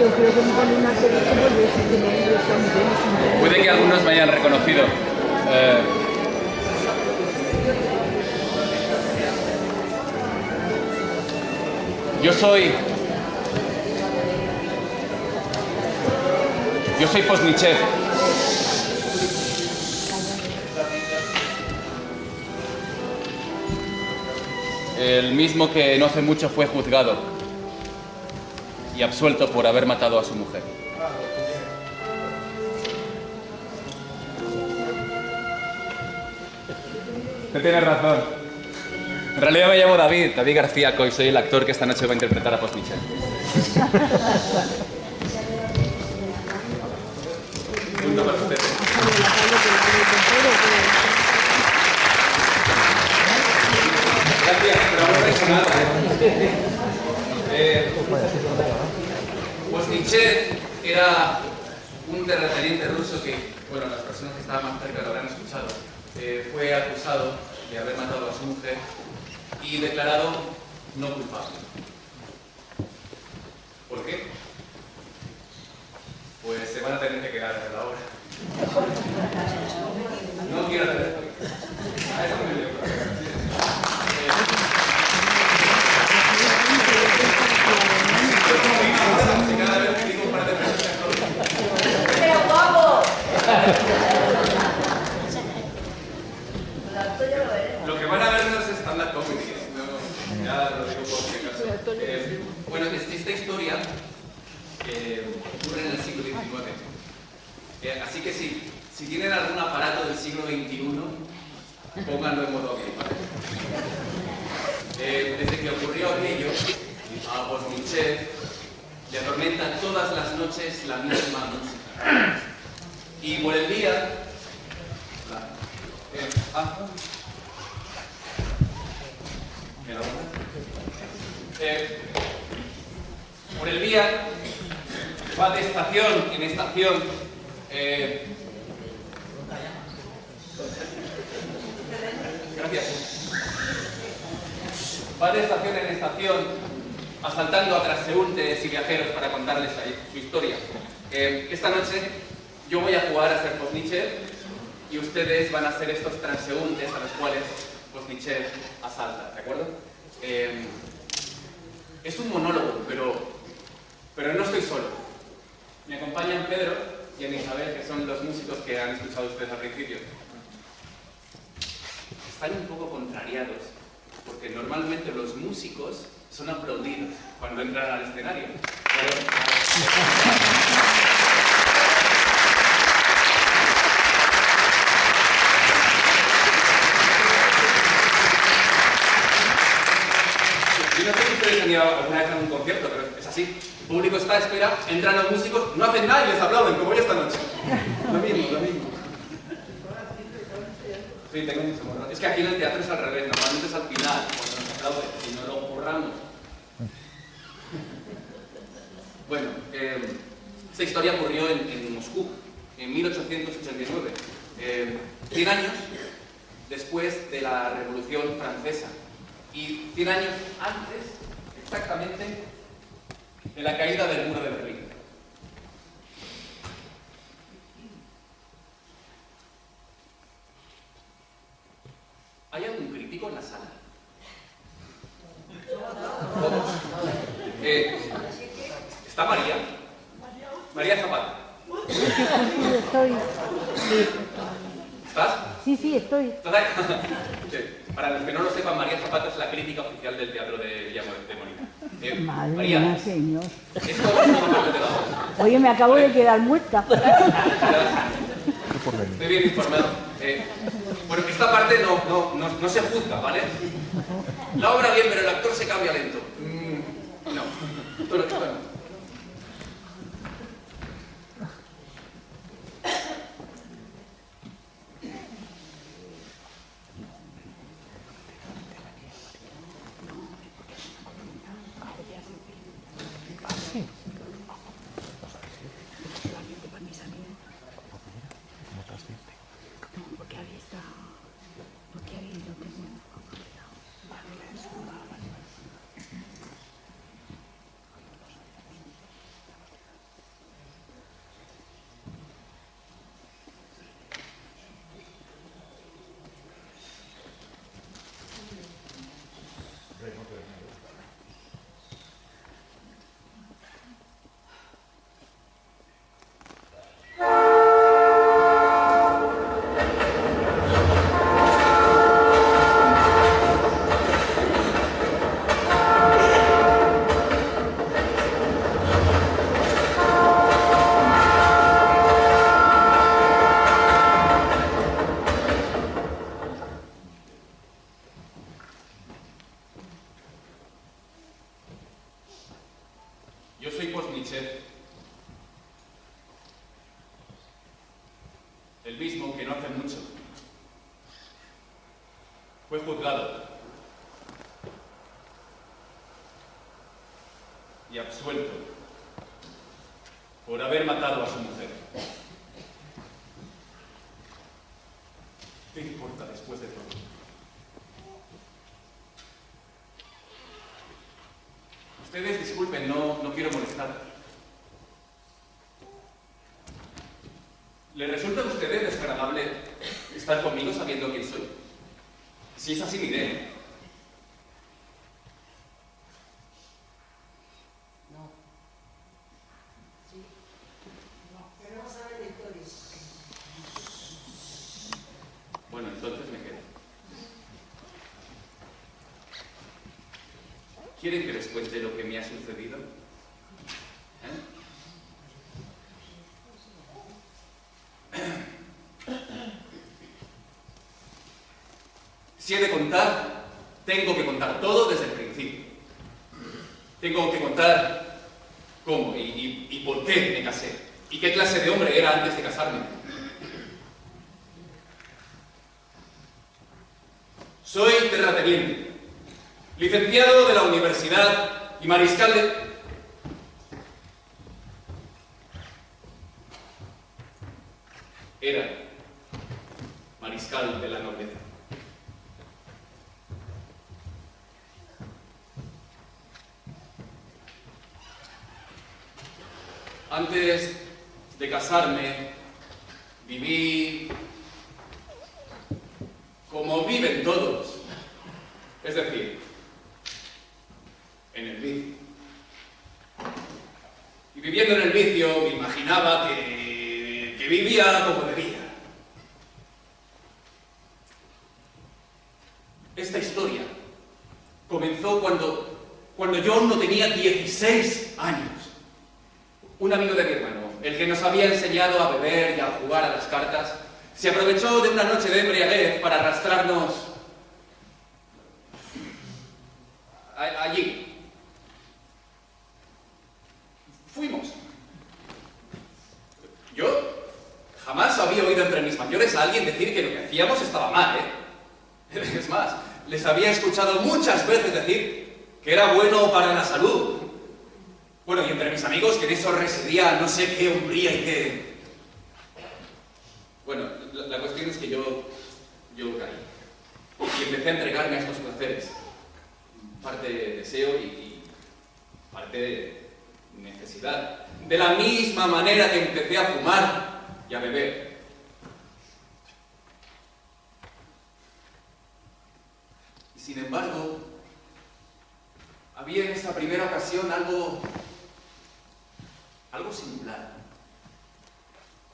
Yo creo que con una serie se vuelve este nombre, son Puede que algunos me hayan reconocido. Yo soy Postnichev. El mismo que no hace mucho fue juzgado y absuelto por haber matado a su mujer. Usted tiene razón. En realidad me llamo David García Coy, soy el actor que esta noche va a interpretar a Postnichev. Punto para usted. Gracias, pero no vais a nada. Postnichev era un terrateniente ruso que, bueno, las personas que estaban más cerca lo habrán escuchado. Fue acusado de haber matado a su mujer y declarado no culpable. ¿Por qué? Pues se van a tener que quedar en la obra. No quiero hacer esto. A eso me llevo. Cada vez que digo un par de veces ¡pero guapo! Lo que van a ver no es stand-up comedy, no, ya lo digo por si acaso. Bueno, esta historia ocurre en el siglo XIX. Así que si tienen algún aparato del siglo XXI, pónganlo en modo avión, ¿vale? Desde que ocurrió aquello, a Postnichev le atormenta todas las noches la misma música. Y por el día... por el día va de estación en estación. Gracias. Va de estación en estación asaltando a transeúntes y viajeros para contarles su historia. Esta noche yo voy a jugar a ser Postnichev y ustedes van a ser estos transeúntes a los cuales Postnichev asalta, ¿de acuerdo? Es un monólogo, pero no estoy solo. Me acompañan Pedro y Ana Isabel, que son los músicos que han escuchado ustedes al principio. Están un poco contrariados, porque normalmente los músicos son aplaudidos cuando entran al escenario. Yo no sé si ustedes han ido alguna vez a un concierto, pero es así. El público está a espera, entran los músicos, no hacen nada y les aplauden, como yo esta noche. Lo mismo. Sí, tengo mucho morro. Es que aquí en el teatro es al revés, normalmente es al final, cuando nos aplauden, y no lo curramos. Bueno, esta historia ocurrió en Moscú, en 1889, 100 años después de la Revolución Francesa y 100 años antes, exactamente, de la caída del muro de Berlín. ¿Hay algún crítico en la sala? ¿Está María? María Zapata. Sí, estoy. Sí. ¿Estás? Sí, estoy. ¿Estás ahí? Sí. Para los que no lo sepan, María Zapata es la crítica oficial del Teatro de Villamour de Molina. Madre María, mía, señor. esto es una parte de la obra. Oye, me acabo de quedar muerta. Estoy bien informado. Bueno, esta parte no se juzga, ¿vale? La obra bien, pero el actor se cambia lento. No. Esto no. Nietzsche, el mismo que no hace mucho fue juzgado y absuelto por haber matado a su mujer. ¿Qué importa después de todo? Ustedes disculpen, no quiero molestar. ¿Le resulta a ustedes desagradable estar conmigo sabiendo quién soy? Si es así, miré. No. Sí. No. Queremos saber la historia. Bueno, entonces me quedo. ¿Quieren que les cuente lo que me ha sucedido? Si he de contar, tengo que contar todo desde el principio. Tengo que contar cómo y por qué me casé. Y qué clase de hombre era antes de casarme. Soy terrateniente, licenciado de la universidad y mariscal de... Era mariscal de la nobleza. Antes de casarme, viví como viven todos, es decir, en el vicio. Y viviendo en el vicio me imaginaba que vivía como debía. Esta historia comenzó cuando yo aún no tenía 16 años. Un amigo de mi hermano, el que nos había enseñado a beber y a jugar a las cartas, se aprovechó de una noche de embriaguez para arrastrarnos allí. Fuimos. Yo jamás había oído entre mis mayores a alguien decir que lo que hacíamos estaba mal, ¿eh? Es más, les había escuchado muchas veces decir que era bueno para la salud. Bueno, y entre mis amigos que en eso residía no sé qué hombría y qué... Bueno, la cuestión es que yo caí. Y empecé a entregarme a estos placeres. Parte de deseo y parte de necesidad. De la misma manera que empecé a fumar y a beber. Y sin embargo, había en esa primera ocasión algo singular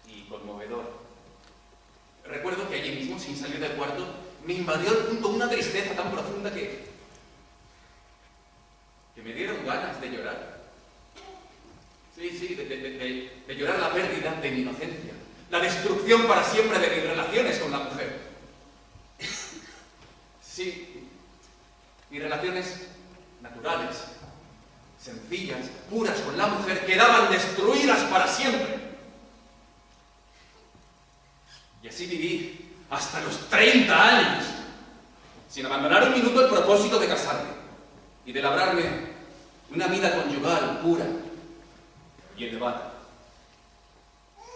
y conmovedor. Recuerdo que allí mismo, sin salir del cuarto, me invadió al punto una tristeza tan profunda que me dieron ganas de llorar. Sí, de llorar la pérdida de mi inocencia, la destrucción para siempre de mis relaciones con la mujer. Sí, mis relaciones naturales, sencillas, puras con la mujer, quedaban destruidas para siempre. Y así viví hasta los 30 años, sin abandonar un minuto el propósito de casarme y de labrarme una vida conyugal pura y elevada,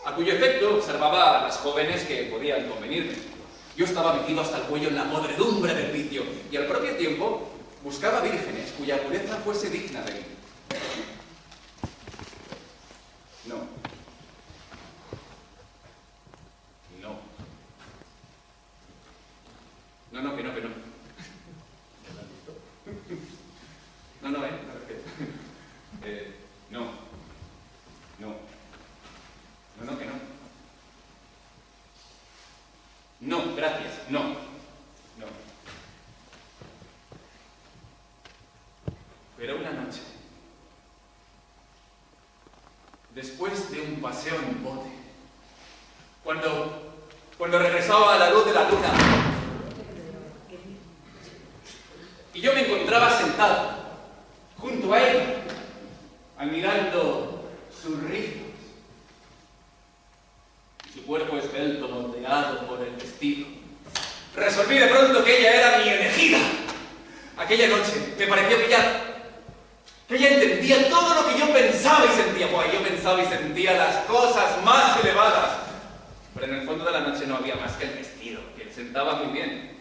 a cuyo efecto observaba a las jóvenes que podían convenirme. Yo estaba metido hasta el cuello en la podredumbre del vicio y al propio tiempo buscaba vírgenes cuya pureza fuese digna de mí. No. Que no. ¿Ya lo has visto? No, no. Que no. No, gracias, no. Pero una noche, después de un paseo en bote, cuando regresaba a la luz de la luna, y yo me encontraba sentado junto a él, admirando sus rizos, y su cuerpo esbelto moldeado por el vestido. Resolví de pronto que ella era mi elegida. Aquella noche me pareció que ella entendía todo lo que yo pensaba y sentía. Pues yo pensaba y sentía las cosas más elevadas. Pero en el fondo de la noche no había más que el vestido, que le sentaba muy bien.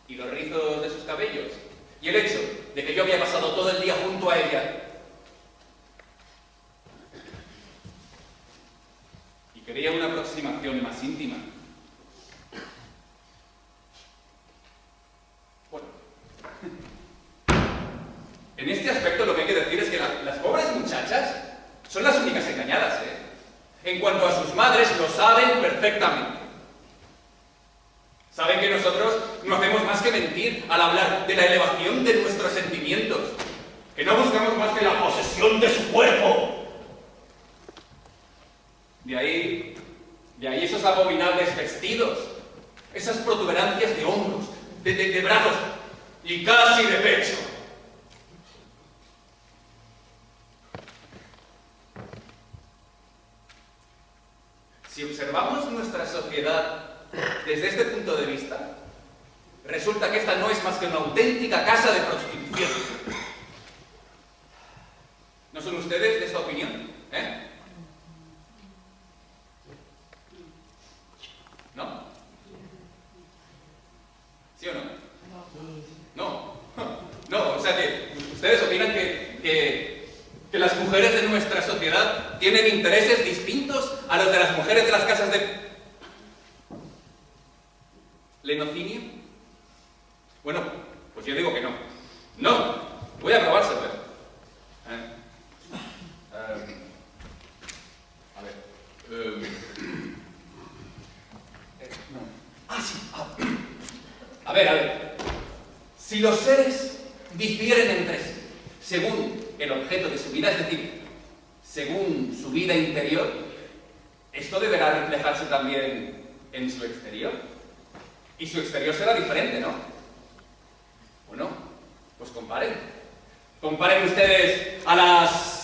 Y los rizos de sus cabellos. Y el hecho de que yo había pasado todo el día junto a ella. Y quería una aproximación más íntima. Bueno. En este aspecto lo que hay que decir es que las pobres muchachas son las únicas engañadas, ¿eh? En cuanto a sus madres, lo saben perfectamente. Saben que nosotros no hacemos más que mentir al hablar de la elevación de nuestros sentimientos, que no buscamos más que la posesión de su cuerpo. De ahí esos abominables vestidos, esas protuberancias de hombros, de brazos y casi de pecho. Si observamos nuestra sociedad desde este punto de vista, resulta que esta no es más que una auténtica casa de prostitución. ¿No son ustedes de esta opinión? ¿No? ¿Sí o no? No. No, o sea que ustedes opinan que las mujeres de nuestra sociedad tienen intereses distintos a los de las mujeres de las casas de lenocinio. Bueno, pues yo digo que no. No, voy a probárselo, ¿eh? A ver. No. Ah, sí. A ver. Si los seres difieren entre sí, según el objeto de su vida, es decir, según su vida interior, esto deberá reflejarse también en su exterior. Y su exterior será diferente, ¿no? Bueno, pues comparen. Comparen ustedes a las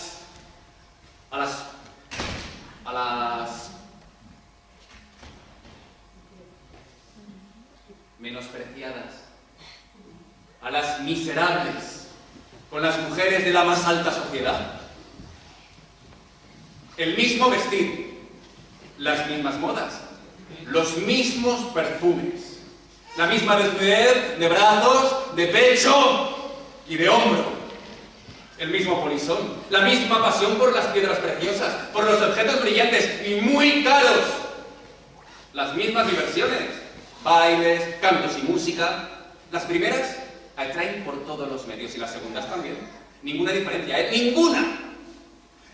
menospreciadas, a las miserables, con las mujeres de la más alta sociedad. El mismo vestir, las mismas modas, los mismos perfumes, la misma desnudez de brazos, de pecho y de hombro, el mismo polisón, la misma pasión por las piedras preciosas, por los objetos brillantes y muy caros, las mismas diversiones, bailes, cantos y música. Las primeras atraen por todos los medios y las segundas también. Ninguna diferencia, ¿eh? ¡Ninguna!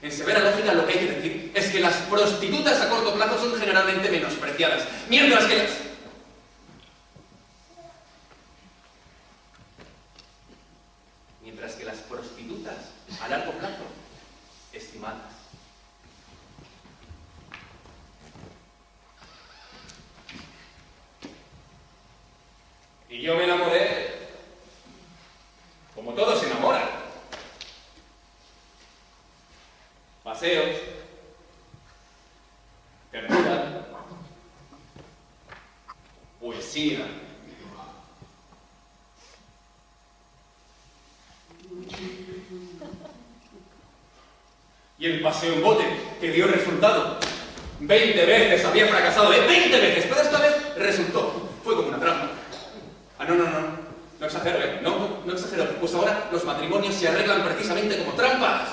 En severa lógica lo que hay que decir es que las prostitutas a corto plazo son generalmente menospreciadas, mientras que las prostitutas a largo plazo, estimadas. Y yo me enamoré, como todos se enamoran. Paseos, ternura, poesía. Y el paseo en bote, que dio resultado. 20 veces había fracasado, 20 veces, pero esta vez resultó. Fue como una trampa. Ah, no exagero, no exagero. Pues ahora los matrimonios se arreglan precisamente como trampas.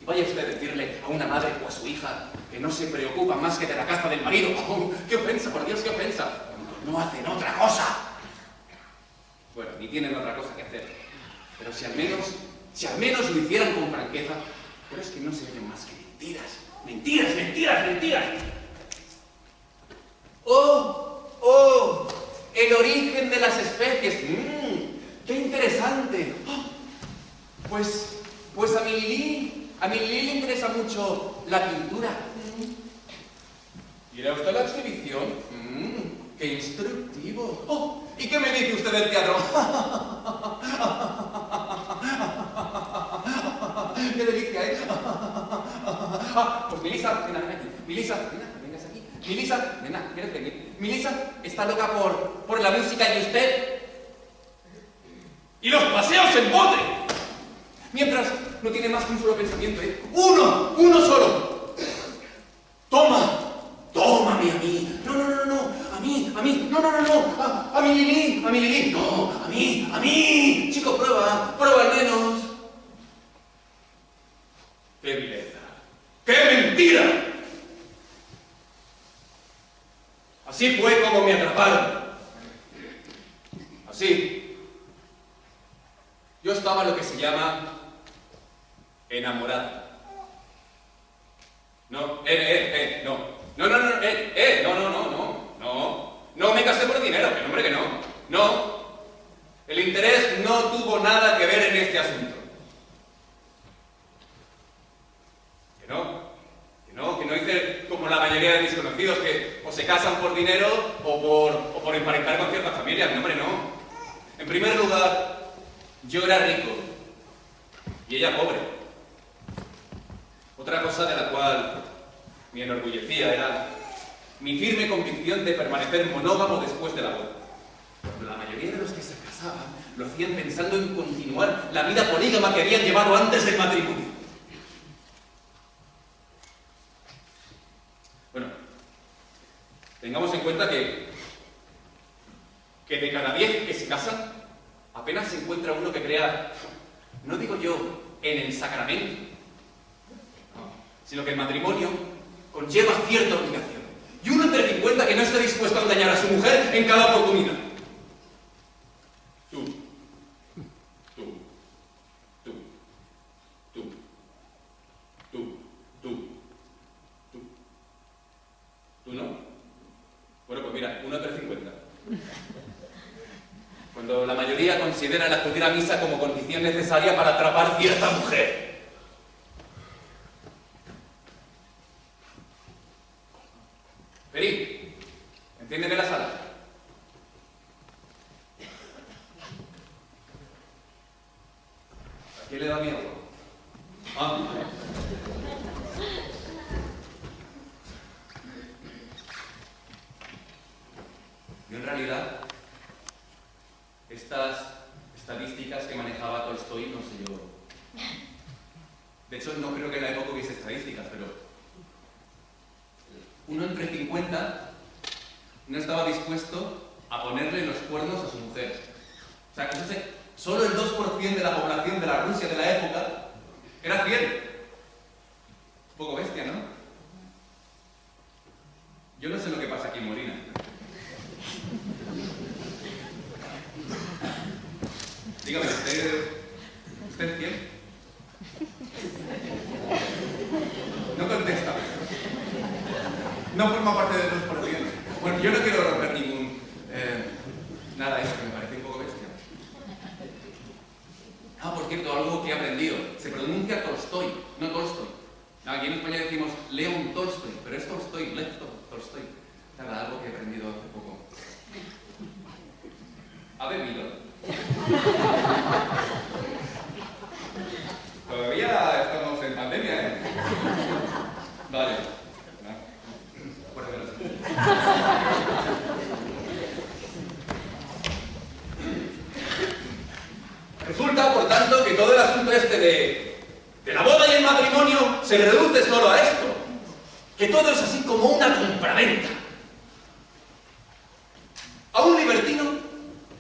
Y vaya usted a decirle a una madre o a su hija que no se preocupa más que de la caza del marido. ¡Oh, qué ofensa, por Dios, qué ofensa! No hacen otra cosa. Bueno, ni tienen otra cosa que hacer. Pero si al menos lo hicieran con franqueza. Pero es que no se oyen más que mentiras. Mentiras, mentiras, mentiras. ¡Oh! El origen de las especies. ¡Qué interesante! Oh, pues a mi Lili le interesa mucho la pintura. ¿Irá usted a la exhibición? ¡Qué instructivo! Oh, ¿y qué me dice usted del teatro? qué delicia, ¿eh? Pues Melissa, ven aquí. Melissa, vengas aquí. Melissa, nena, ¿quieres venir? Melissa está loca por la música y usted... ¡Y los paseos en bote! Mientras no tiene más que un solo pensamiento, ¿eh? ¡Uno solo! ¡Tómame a mí! No, a mí, no, a mi Lili, no, a mí. Chico, prueba al menos. ¡Qué vileza! ¡Qué mentira! Así fue como me atraparon. Así. Yo estaba lo que se llama enamorado. No, no me casé por dinero, que no, hombre, que no. No, el interés no tuvo nada que ver en este asunto. Que no hice como la mayoría de mis conocidos, que o se casan por dinero o por emparentar con ciertas familias. No, hombre, no. En primer lugar, yo era rico y ella pobre. Otra cosa de la cual me enorgullecía era mi firme convicción de permanecer monógamo después de la boda. Pero la mayoría de los que se casaban lo hacían pensando en continuar la vida polígama que habían llevado antes del matrimonio. Bueno, tengamos en cuenta que de cada 10 que se casan, apenas se encuentra uno que crea, no digo yo, en el sacramento, sino que el matrimonio conlleva cierta obligación. Y uno entre 50 que no está dispuesto a engañar a su mujer en cada oportunidad. ¿Tú no? Bueno, pues mira, uno entre 50. Cuando la mayoría considera el acudir a misa como condición necesaria para atrapar cierta mujer. Peri, enciéndeme la sala. ¿A quién le da miedo? Yo en realidad, estas estadísticas que manejaba Tolstoy, no sé yo. De hecho, no creo que en la época hubiese estadísticas, pero uno entre 50 no estaba dispuesto a ponerle los cuernos a su mujer. O sea, que solo el 2% de la población de la Rusia de la época era fiel. Un poco bestia, ¿no? Yo no sé lo que pasa aquí en Molina. Dígame, ¿usted es fiel? No contesta. No forma parte de los partidos. Bueno, yo no quiero romper ningún... nada de eso, que me parece un poco bestia. Por cierto, algo que he aprendido. Se pronuncia Tolstoy, no Tolstoy. Aquí en España decimos León Tolstoy, pero es Tolstoy, Lev Tolstoy. Nada, algo que he aprendido hace poco. ¿Ha bebido? Todavía estamos en pandemia, ¿eh? Vale. Resulta, por tanto, que todo el asunto este de la boda y el matrimonio se reduce solo a esto. Que todo es así como una compraventa. A un libertino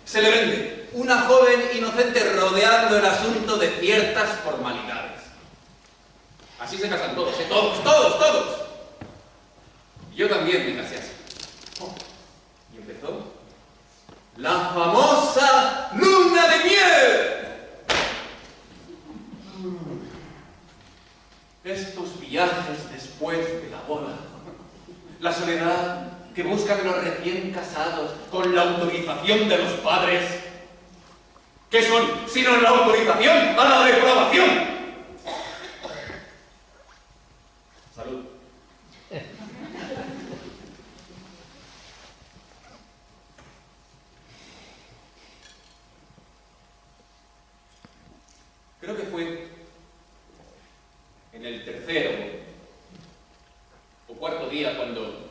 se le vende una joven inocente rodeando el asunto de ciertas formalidades. Así se casan todos, ¿eh? Todos. Yo también me casé así. Y empezó la famosa luna de miel. Estos viajes después de la boda. La soledad que buscan los recién casados con la autorización de los padres. ¿Qué son sino la autorización a la depravación? Salud. Creo que fue en el tercer o cuarto día, cuando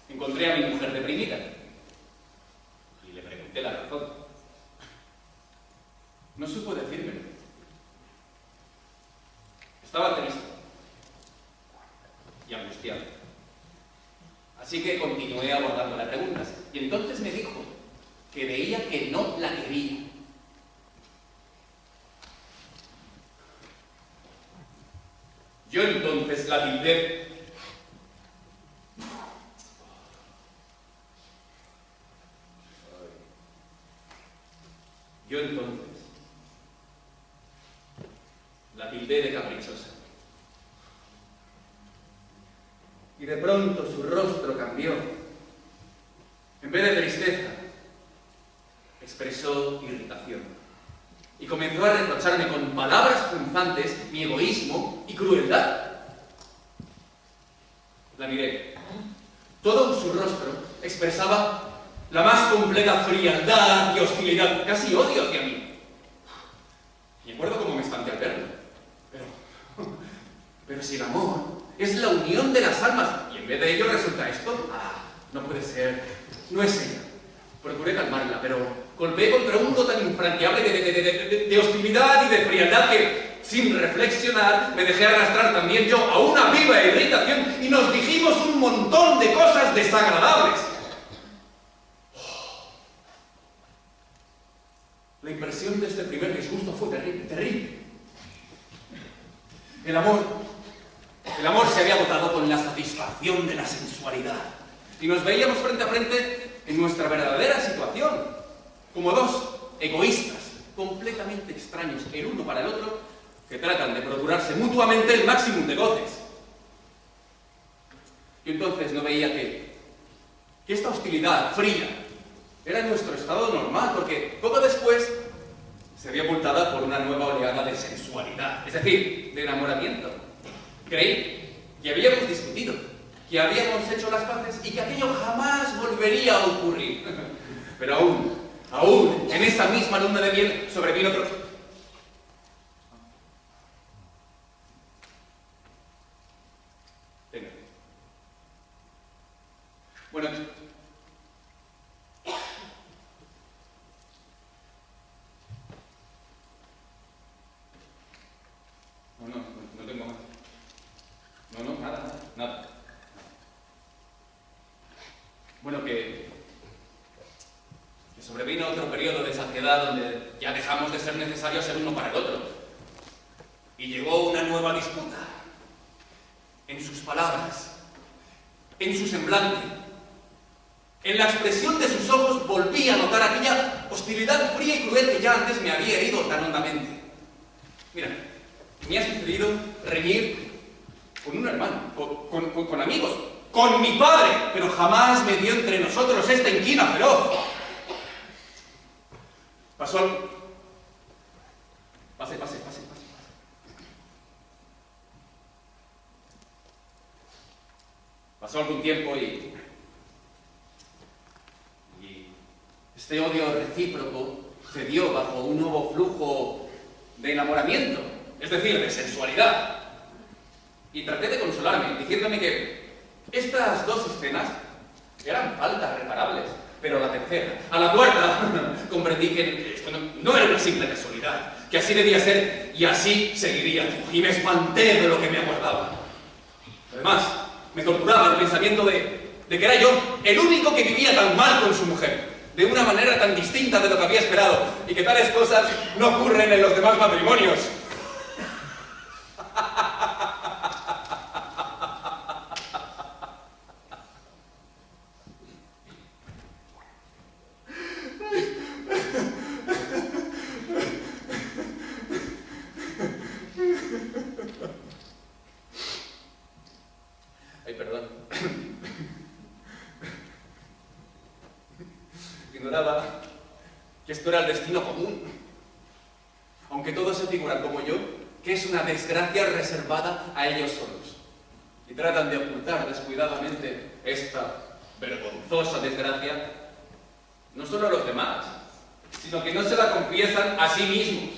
encontré a mi mujer deprimida y le pregunté la razón, no supo decírmelo. Estaba triste y angustiado. Así que continué abordando las preguntas. Y entonces me dijo que veía que no la quería. Yo entonces la tildé. Yo entonces la tildé de caprichosa. Y de pronto su rostro cambió. En vez de tristeza, expresó irritación. Y comenzó a reprocharme con palabras punzantes mi egoísmo y crueldad. La miré. Todo su rostro expresaba la más completa frialdad y hostilidad, casi odio hacia mí. Me acuerdo cómo me espanté al verlo. Pero si el amor es la unión de las almas, y en vez de ello resulta esto, no puede ser, no es ella. Procuré calmarla, pero golpeé contra un mundo tan infranqueable de hostilidad y de frialdad que, sin reflexionar, me dejé arrastrar también yo a una viva irritación y nos dijimos un montón de cosas desagradables. La impresión de este primer disgusto fue terrible, terrible. El amor se había agotado con la satisfacción de la sensualidad. Y nos veíamos frente a frente en nuestra verdadera situación, como dos egoístas, completamente extraños el uno para el otro, que tratan de procurarse mutuamente el máximo de goces. Yo entonces no veía que esta hostilidad fría era nuestro estado normal, porque poco después se había ocultada por una nueva oleada de sensualidad, es decir, de enamoramiento. Creí que habíamos discutido, que habíamos hecho las paces y que aquello jamás volvería a ocurrir. Pero aún, en esa misma luna de miel sobrevino otro... Venga. Bueno... No tengo más. No, nada. Bueno, que sobrevino otro periodo de saciedad donde ya dejamos de ser necesarios el uno para el otro. Y llegó una nueva disputa. En sus palabras, en su semblante, en la expresión de sus ojos volví a notar aquella hostilidad fría y cruel que ya antes me había herido tan hondamente. Mira, me ha sucedido reñir con un hermano, con amigos, con mi padre, pero jamás me dio entre nosotros esta inquina feroz. Pasó algo. Pase. Pasó algún tiempo y este odio recíproco cedió bajo un nuevo flujo de enamoramiento, es decir, de sensualidad. Y traté de consolarme, diciéndome que estas dos escenas eran faltas reparables, pero a la tercera, a la cuarta, comprendí que esto no era una simple casualidad, que así debía ser y así seguiría, y me espanté de lo que me aguardaba. Además, me torturaba el pensamiento de que era yo el único que vivía tan mal con su mujer, de una manera tan distinta de lo que había esperado, y que tales cosas no ocurren en los demás matrimonios. Ay, perdón. Ignoraba que esto era el destino común. Aunque todos se figuran como yo, que es una desgracia reservada a ellos solos. Y tratan de ocultar descuidadamente esta vergonzosa desgracia, no solo a los demás, sino que no se la confiesan a sí mismos.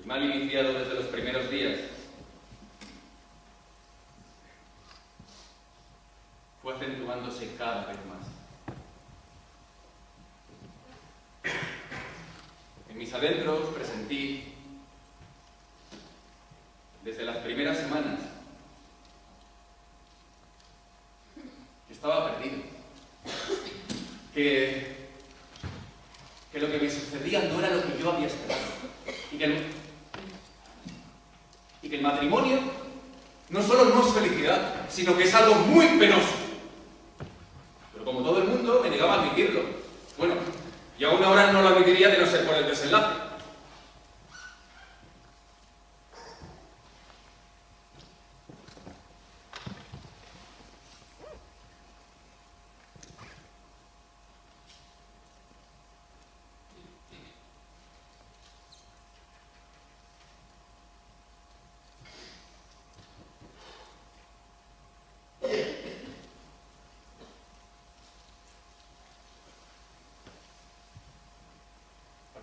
el mal iniciado desde los primeros días, fue acentuándose cada vez más. En mis adentros presentí, desde las primeras semanas, que estaba perdido, que lo que me sucedía no era lo que yo había esperado, y que el matrimonio no solo no es felicidad, sino que es algo muy penoso. Pero como todo el mundo, me negaba a admitirlo. Bueno, y aún ahora no lo admitiría de no ser por el desenlace.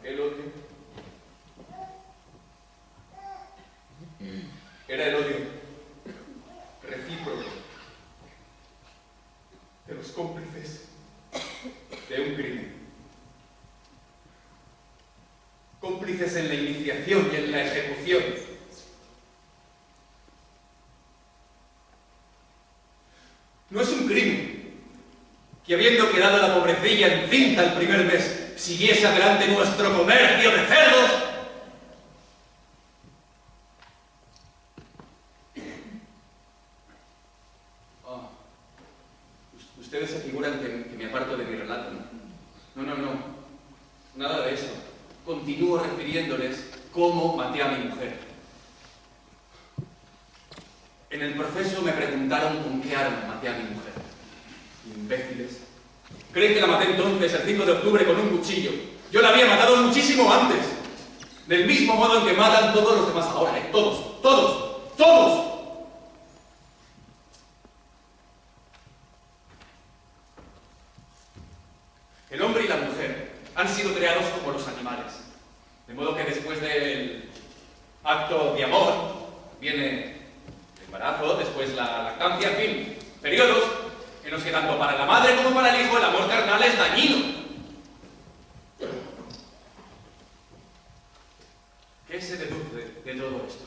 Aquel odio era el odio recíproco de los cómplices de un crimen. Cómplices en la iniciación y en la ejecución. No es un crimen que, habiendo quedado la pobrecilla encinta el primer mes, siguiese adelante nuestro comercio de cerdos. Oh, ustedes se figuran que me aparto de mi relato, ¿no? No. Nada de eso. Continúo refiriéndoles cómo maté a mi mujer. En el proceso me preguntaron con qué arma maté a mi mujer. Imbéciles. Creen que la maté entonces, el 5 de octubre, con un cuchillo. Yo la había matado muchísimo antes. Del mismo modo en que matan todos los demás ahora, ¿eh? Todos. El hombre y la mujer han sido creados como los animales. De modo que después del acto de amor viene el embarazo, después la lactancia, en fin, periodos en los que tanto para la madre como para el hijo el amor carnal es dañino. ¿Qué se deduce de todo esto?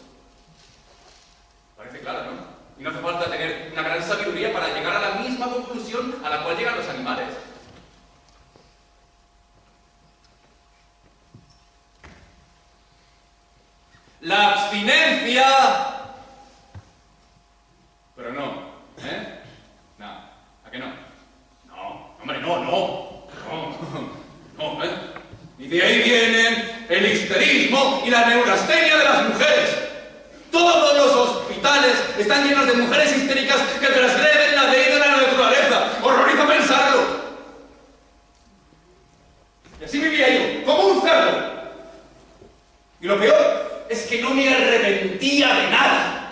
Parece claro, ¿no? Y no hace falta tener una gran sabiduría para llegar a la misma conclusión a la cual llegan los animales. La abstinencia. Pero no, ¿eh? No, ¿a qué no? No, hombre, no, ¿eh? Y de ahí vienen el histerismo y la neurastenia de las mujeres. Todos los hospitales están llenos de mujeres histéricas que transgreden la ley de la naturaleza. Horroriza pensarlo. Y así vivía yo, como un cerdo. Y lo peor es que no me arrepentía de nada.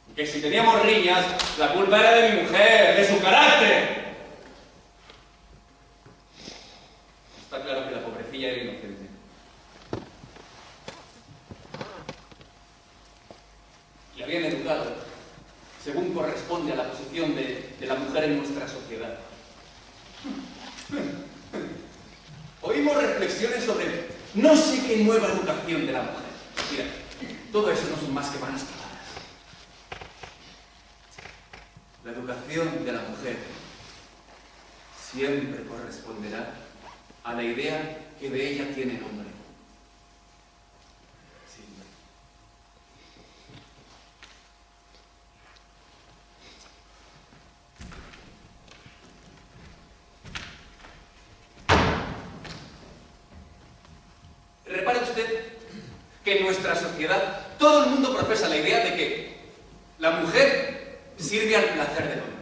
Y que si teníamos riñas, la culpa era de mi mujer, de su carácter. Está claro que la pobrecilla era inocente. Le habían educado según corresponde a la posición de la mujer en nuestra sociedad. Oímos reflexiones sobre no sé qué nueva educación de la mujer. Mira, todo eso no son más que vanas palabras. La educación de la mujer siempre corresponderá a la idea que de ella tiene el hombre. Siempre. Repare usted que en nuestra sociedad todo el mundo profesa la idea de que la mujer sirve al placer del hombre.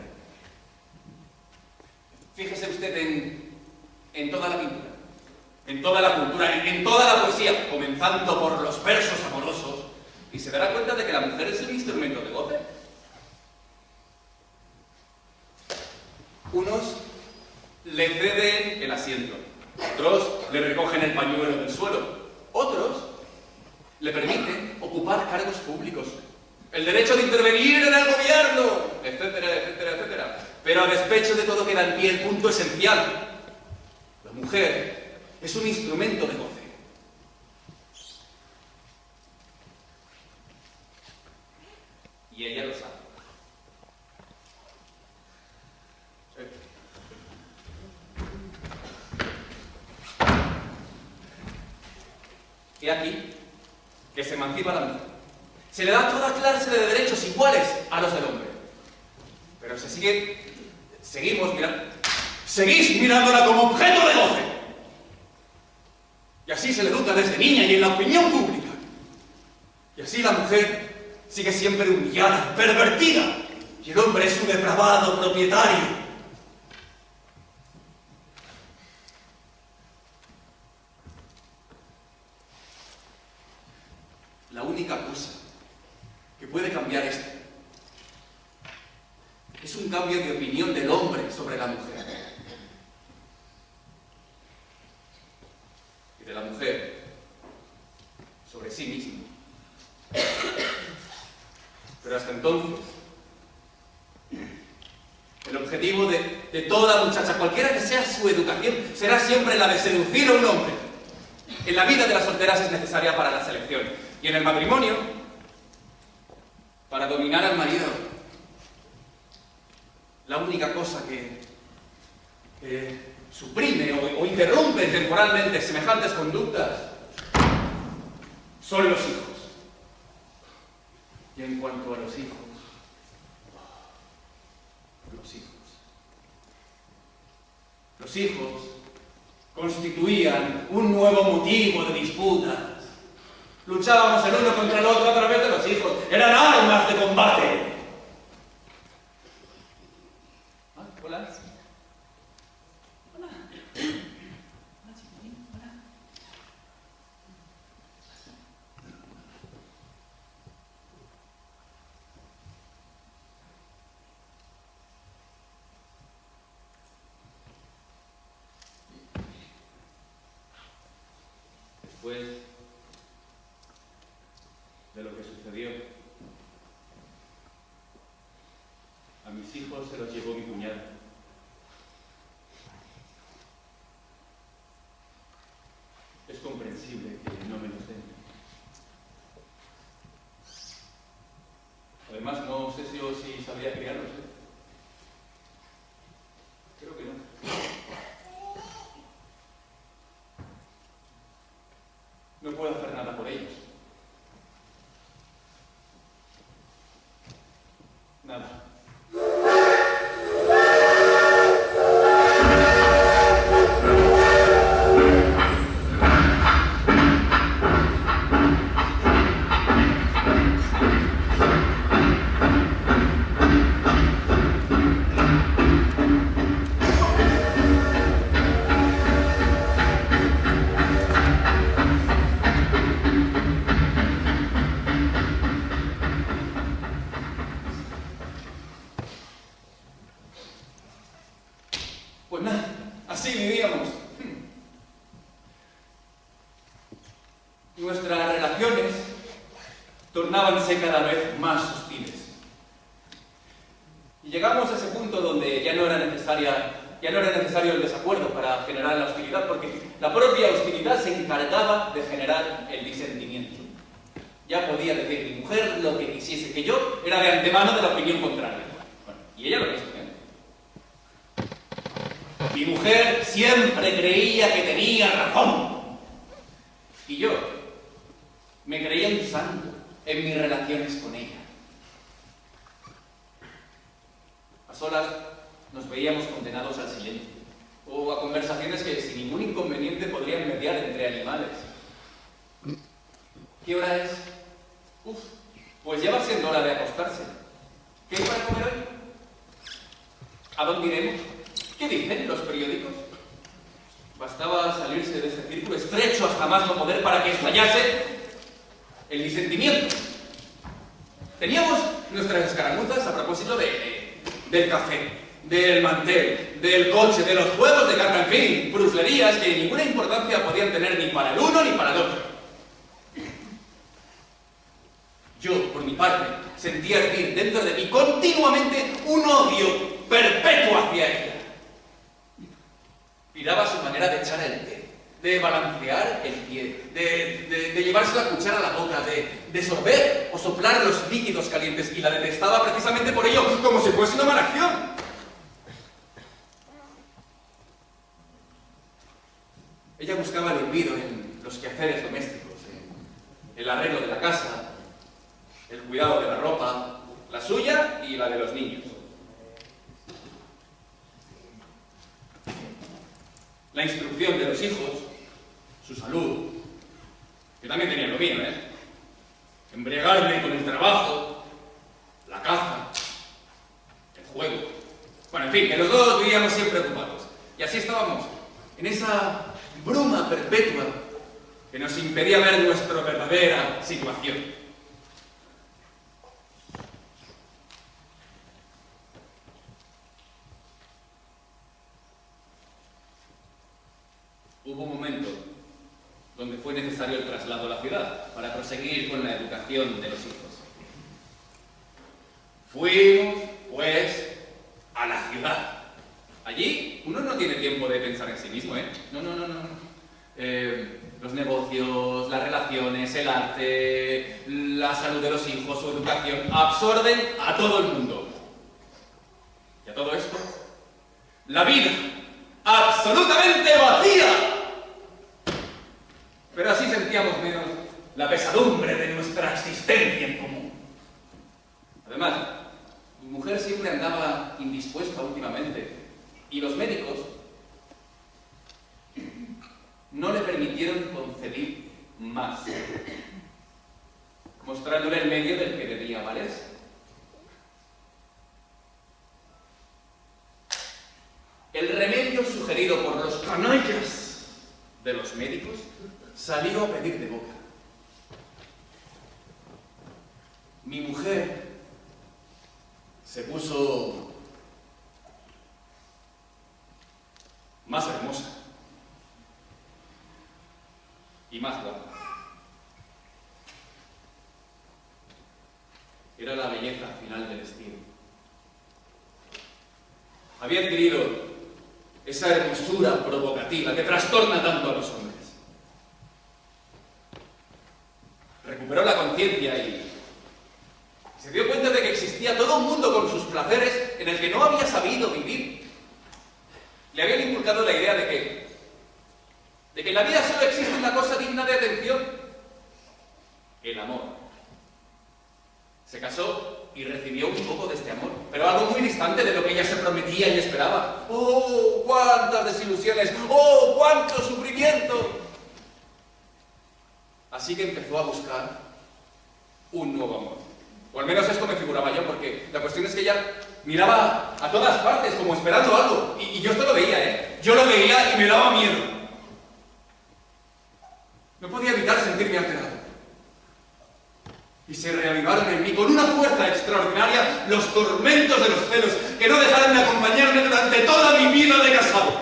Fíjese usted en toda la pintura, en toda la cultura, en toda la poesía, comenzando por los versos amorosos, y se dará cuenta de que la mujer es el instrumento de goce. Unos le ceden el asiento, otros le recogen el pañuelo del suelo, otros le permite ocupar cargos públicos, el derecho de intervenir en el gobierno, etcétera, etcétera, etcétera. Pero a despecho de todo queda en pie el punto esencial. La mujer es un instrumento de goce. Y ella lo sabe. He aquí que se emancipa la mujer. Se le da toda clase de derechos iguales a los del hombre. Pero seguís mirándola como objeto de goce. Y así se le educa desde niña y en la opinión pública. Y así la mujer sigue siempre humillada, pervertida, y el hombre es un depravado propietario. La única cosa que puede cambiar esto es un cambio de opinión del hombre sobre la mujer. Y de la mujer sobre sí misma. Pero hasta entonces, el objetivo de toda muchacha, cualquiera que sea su educación, será siempre la de seducir a un hombre. En la vida de las solteras es necesaria para la selección. Y en el matrimonio, para dominar al marido. La única cosa que suprime o interrumpe temporalmente semejantes conductas son los hijos. Y en cuanto a los hijos, los hijos constituían un nuevo motivo de disputas. Luchábamos el uno contra el otro a través de los hijos. Eran armas de combate. ¿Ah? Hola. Hola. Hola, chiquitín. Hola. Después de lo que sucedió, a mis hijos se los llevó mi cuñada. Es comprensible que no me los den. Además, no sé si yo sabría criarlos, ¿eh? Creo que no. No puedo hacer nada por ellos. Nada. Pues nada, así vivíamos. Nuestras relaciones tornábanse cada vez más hostiles. Y llegamos a ese punto donde ya no era necesario el desacuerdo para generar la hostilidad, porque la propia hostilidad se encargaba de generar el disentimiento. Ya podía decir mi mujer lo que quisiese, que yo era de antemano de la opinión contraria. Bueno, y ella lo mismo, ¿eh? Mi mujer siempre creía que tenía razón. Y yo me creía un santo en mis relaciones con ella. A solas nos veíamos condenados al silencio, o a conversaciones que sin ningún inconveniente podrían mediar entre animales. ¿Qué hora es? Pues ya va siendo hora de acostarse. ¿Qué hay para comer hoy? ¿A dónde iremos? ¿Qué dicen los periódicos? Bastaba salirse de ese círculo estrecho hasta más no poder para que estallase el disentimiento. Teníamos nuestras escaramuzas a propósito del café, del mantel, del coche, de los juegos de carta, en fin, fruslerías que ninguna importancia podían tener ni para el uno ni para el otro. Yo, por mi parte, sentía hervir dentro de mí continuamente un odio perpetuo hacia ella. Miraba su manera de echar el té, de balancear el pie, de llevarse la cuchara a la boca, de sorber o soplar los líquidos calientes, y la detestaba precisamente por ello, como si fuese una mala acción. Ella buscaba el olvido en los quehaceres domésticos, en el arreglo de la casa, el cuidado de la ropa, la suya y la de los niños. La instrucción de los hijos, su salud, que también tenía lo mío, embriagarme con el trabajo, la caza, el juego. Bueno, en fin, que los dos vivíamos siempre ocupados. Y así estábamos, en esa bruma perpetua que nos impedía ver nuestra verdadera situación. Hubo un momento donde fue necesario el traslado a la ciudad para proseguir con la educación de los hijos. Fuimos, pues, a la ciudad. Allí uno no tiene tiempo de pensar en sí mismo, No. Los negocios, las relaciones, el arte, la salud de los hijos, su educación, absorben a todo el mundo. Y a todo esto, la vida, absolutamente vacía. Pero así sentíamos menos la pesadumbre de nuestra existencia en común. Además, mi mujer siempre andaba indispuesta últimamente, y los médicos no le permitieron concebir más, mostrándole el medio del que debía valerse. El remedio sugerido por los canallas de los médicos salió a pedir de boca. Mi mujer se puso más hermosa y más guapa. Era la belleza final del destino. Había adquirido esa hermosura provocativa que trastorna tanto a los hombres. Recuperó la conciencia y se dio cuenta de que existía todo un mundo con sus placeres en el que no había sabido vivir. Le habían inculcado la idea de que en la vida solo existe una cosa digna de atención: el amor. Se casó y recibió un poco de este amor, pero algo muy distante de lo que ella se prometía y esperaba. ¡Oh, cuántas desilusiones! ¡Oh, cuánto sufrimiento! Así que empezó a buscar un nuevo amor. O al menos esto me figuraba yo, porque la cuestión es que ella miraba a todas partes como esperando algo. Y yo esto lo veía, Yo lo veía y me daba miedo. No podía evitar sentirme alterado. Y se reavivaron en mí con una fuerza extraordinaria los tormentos de los celos que no dejaron de acompañarme durante toda mi vida de casado.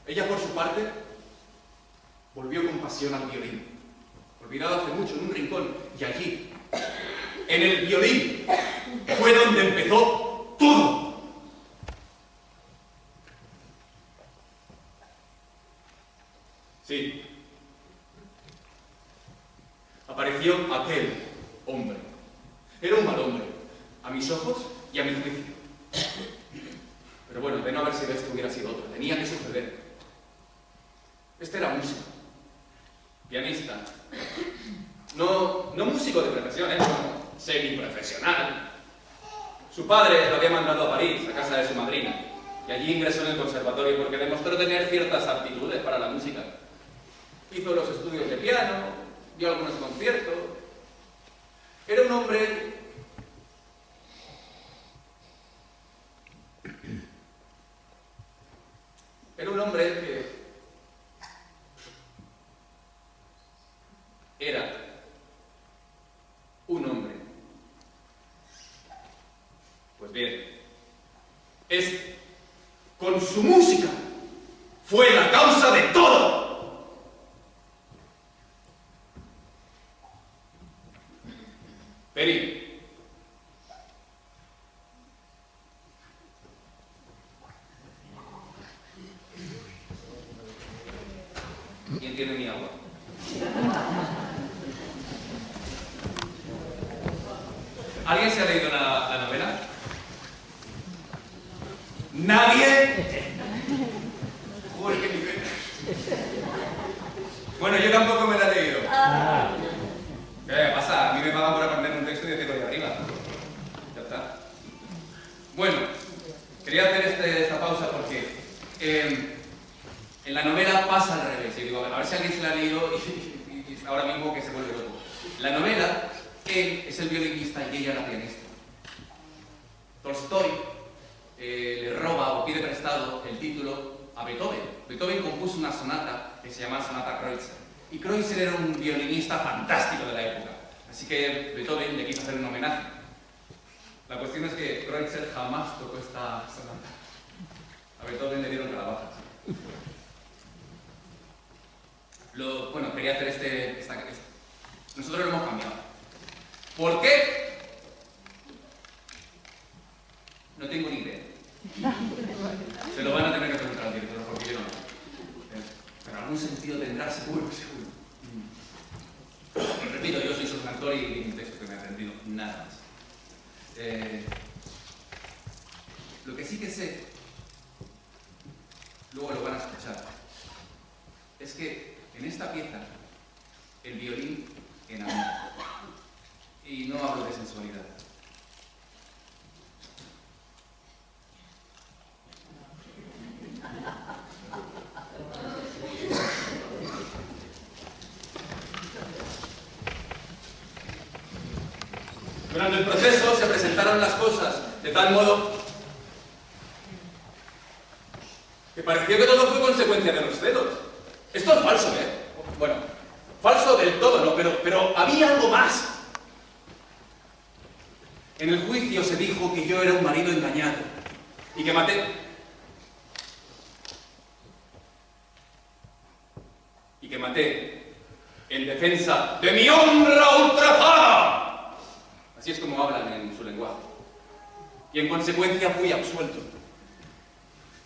Ella, por su parte, volvió con pasión al violín, olvidado hace mucho en un rincón, y allí, en el violín, fue donde empezó todo. Sí. Apareció aquel hombre. Era un mal hombre, a mis ojos y a mi juicio. Pero bueno, de no haber sido esto hubiera sido otro. Tenía que suceder. Este era músico, pianista. No músico de profesión, como semiprofesional. Su padre lo había mandado a París, a casa de su madrina, y allí ingresó en el conservatorio porque demostró tener ciertas aptitudes para la música. Hizo los estudios de piano, dio algunos conciertos. Era un hombre que era un hombre. Pues bien, con su música fue la causa de todo. Peri. ¿Quién tiene mi agua? ¿Alguien se ha leído la novela? ¿Nadie? Joder, qué nivel. Bueno, yo tampoco me la he leído. ¿Qué pasa? A mí me pagan por aprender un texto y decirlo de arriba. Ya está. Bueno, quería hacer esta pausa porque en la novela pasa al revés. Y digo, a ver si alguien se la ha leído y ahora mismo que se vuelve loco. La novela, él es el violinista y ella la pianista. Tolstoy le roba o pide prestado el título a Beethoven. Beethoven compuso una sonata que se llama Sonata Kreutzer. Y Kreutzer era un violinista fantástico de la época. Así que Beethoven le quiso hacer un homenaje. La cuestión es que Kreutzer jamás tocó esta sonata. A Beethoven le dieron calabazas. Bueno, quería hacer nosotros lo hemos cambiado. ¿Por qué? No tengo ni idea. Se lo van a tener que preguntar al director porque yo no lo sé. Pero algún sentido tendrá, seguro. Repito, yo soy solo un actor y un texto que me ha aprendido nada más. Lo que sí que sé, luego lo van a escuchar, es que en esta pieza el violín enamora. Y no hablo de sensualidad. Durante el proceso se presentaron las cosas de tal modo que pareció que todo fue consecuencia de los celos. Esto es falso, ¿eh? Bueno, falso del todo, ¿no? Pero había algo más. En el juicio se dijo que yo era un marido engañado y que maté. En defensa de mi honra ultrajada. Así es como hablan en su lenguaje. Y en consecuencia fui absuelto.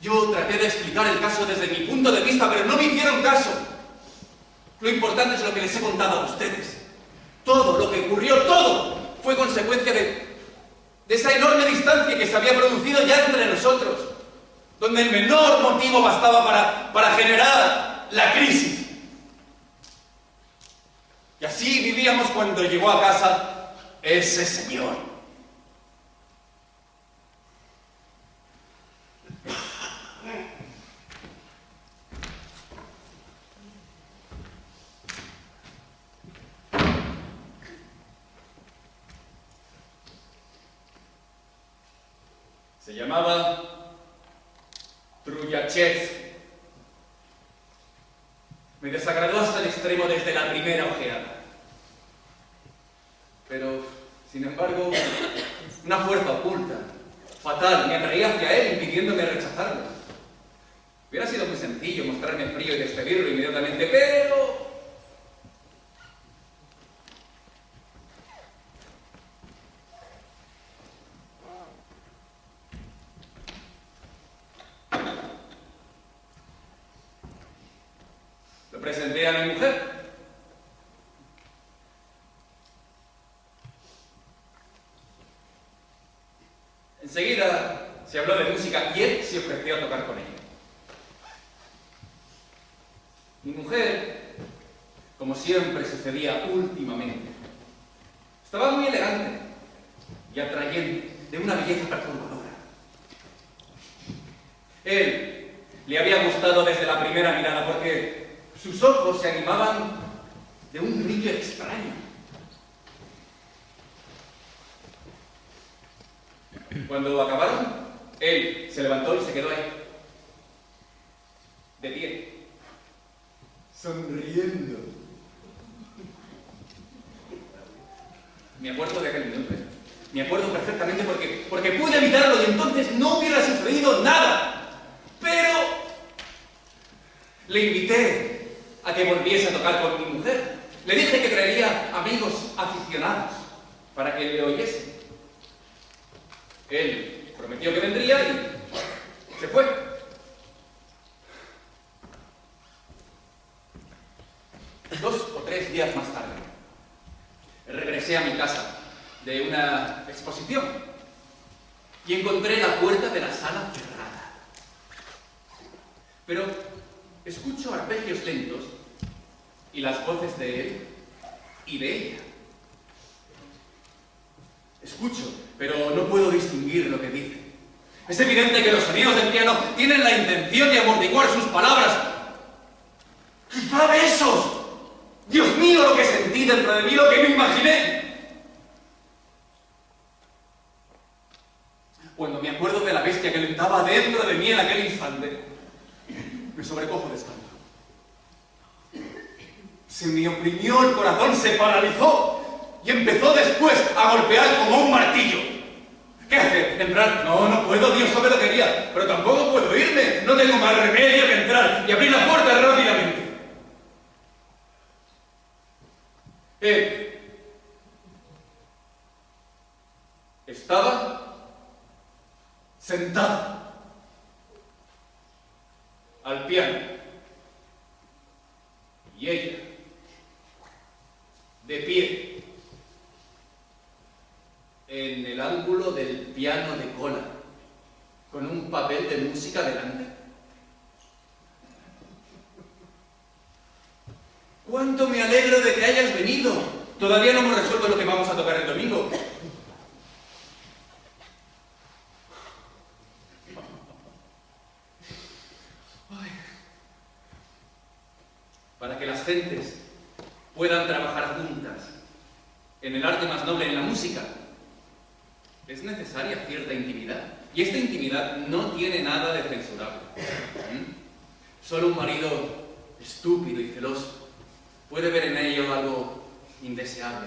Yo traté de explicar el caso desde mi punto de vista, pero no me hicieron caso. Lo importante es lo que les he contado a ustedes. Todo lo que ocurrió, todo, fue consecuencia de esa enorme distancia que se había producido ya entre nosotros, donde el menor motivo bastaba para generar la crisis. Y así vivíamos cuando llegó a casa ese señor. Se llamaba Truyachev. Me desagradó hasta el extremo desde la primera ojeada. Pero, sin embargo, una fuerza oculta, fatal, me atraía hacia él, impidiéndome rechazarlo. Hubiera sido muy sencillo mostrarme frío y despedirlo inmediatamente, pero... lo presenté a mi mujer. Enseguida se habló de música y él se ofreció a tocar con ella. Mi mujer, como siempre sucedía últimamente, estaba muy elegante y atrayente, de una belleza perturbadora. Él le había gustado desde la primera mirada porque sus ojos se animaban de un brillo extraño. Cuando acabaron, él se levantó y se quedó ahí, de pie, sonriendo. Me acuerdo de aquel minuto, me acuerdo perfectamente porque pude evitarlo y entonces no hubiera sucedido nada. Pero le invité a que volviese a tocar con mi mujer. Le dije que traería amigos aficionados. para que le oyese. Él prometió que vendría y se fue. 2 o 3 días más tarde, regresé a mi casa de una exposición y encontré la puerta de la sala cerrada. Pero escucho arpegios lentos y las voces de él y de ella. Escucho, pero no puedo distinguir lo que dice. Es evidente que los sonidos del piano tienen la intención de amortiguar sus palabras. ¡Quizá besos! ¡Dios mío, lo que sentí dentro de mí, lo que me imaginé! Cuando me acuerdo de la bestia que lentaba dentro de mí en aquel instante, me sobrecojo de espanto. Se me oprimió el corazón, se paralizó y empezó después a golpear como un martillo. ¿Qué hacer? ¿Entrar? No, no puedo, Dios sabe lo que quería, pero tampoco puedo irme. No tengo más remedio que entrar y abrir la puerta rápidamente. Él estaba sentado al piano y ella de pie en el ángulo del piano de cola con un papel de música delante. ¡Cuánto me alegro de que hayas venido! Todavía no hemos resuelto lo que vamos a tocar el domingo. Ay. Para que las gentes puedan trabajar juntas en el arte más noble, en la música, es necesaria cierta intimidad. Y esta intimidad no tiene nada de censurable. Solo un marido estúpido y celoso puede ver en ello algo indeseable.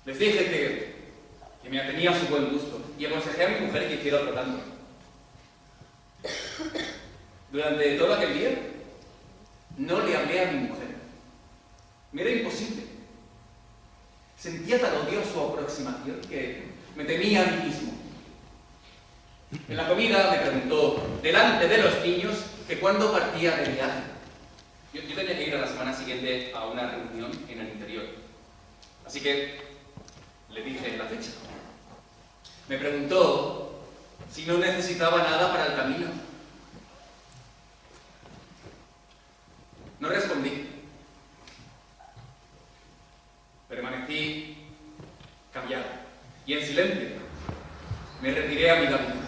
Les dije que me atenía a su buen gusto y aconsejé a mi mujer que hiciera otro tanto. Durante todo aquel día no le hablé a mi mujer. Me era imposible. Sentía tan odio a su aproximación que me temía a mí mismo. En la comida me preguntó, delante de los niños, que cuándo partía de viaje. Yo tenía que ir a la semana siguiente a una reunión en el interior. Así que le dije la fecha. Me preguntó si no necesitaba nada para el camino. No respondí. Permanecí callado y en silencio me retiré a mi gabinete.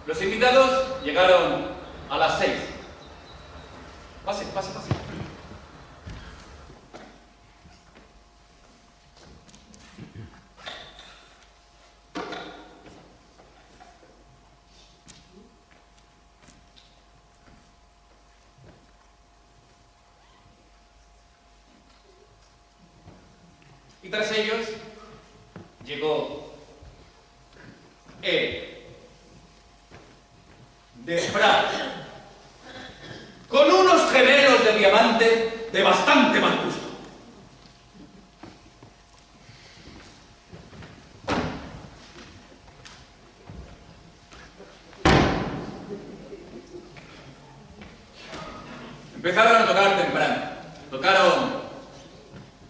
Los invitados llegaron a las 6. Pase. Y tras ellos llegó él, de frac, con unos gemelos de diamante de bastante mal gusto. Empezaron a tocar temprano. Tocaron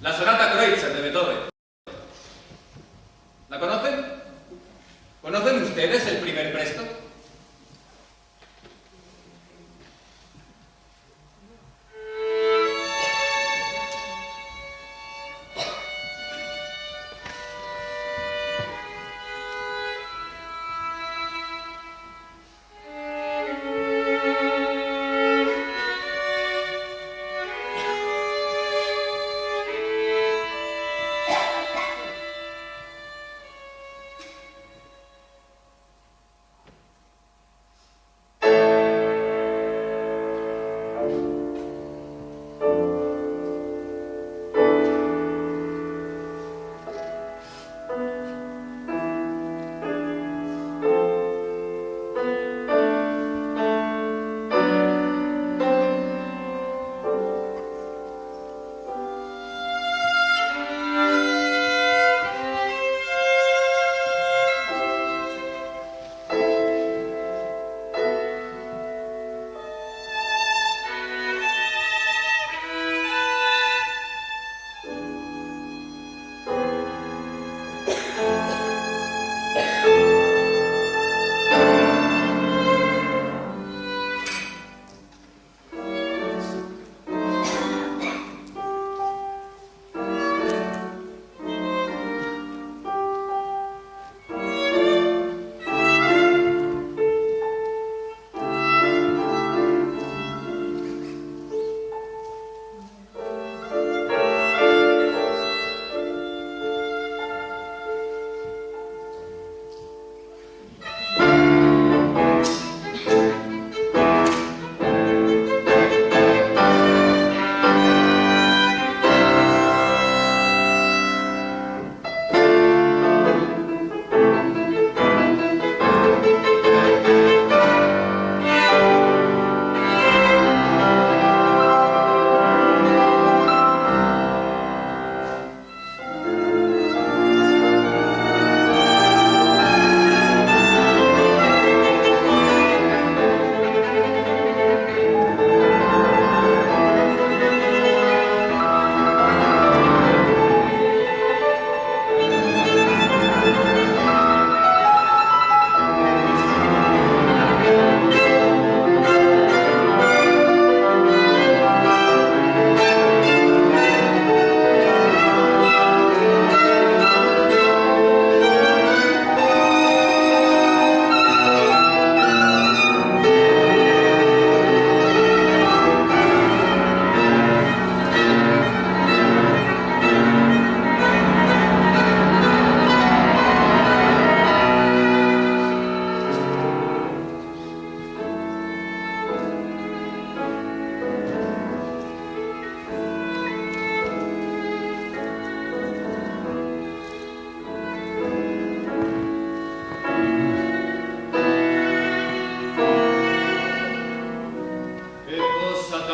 la sonata Kreutzer de Beethoven. ¿La conocen? ¿Conocen ustedes el primer presto?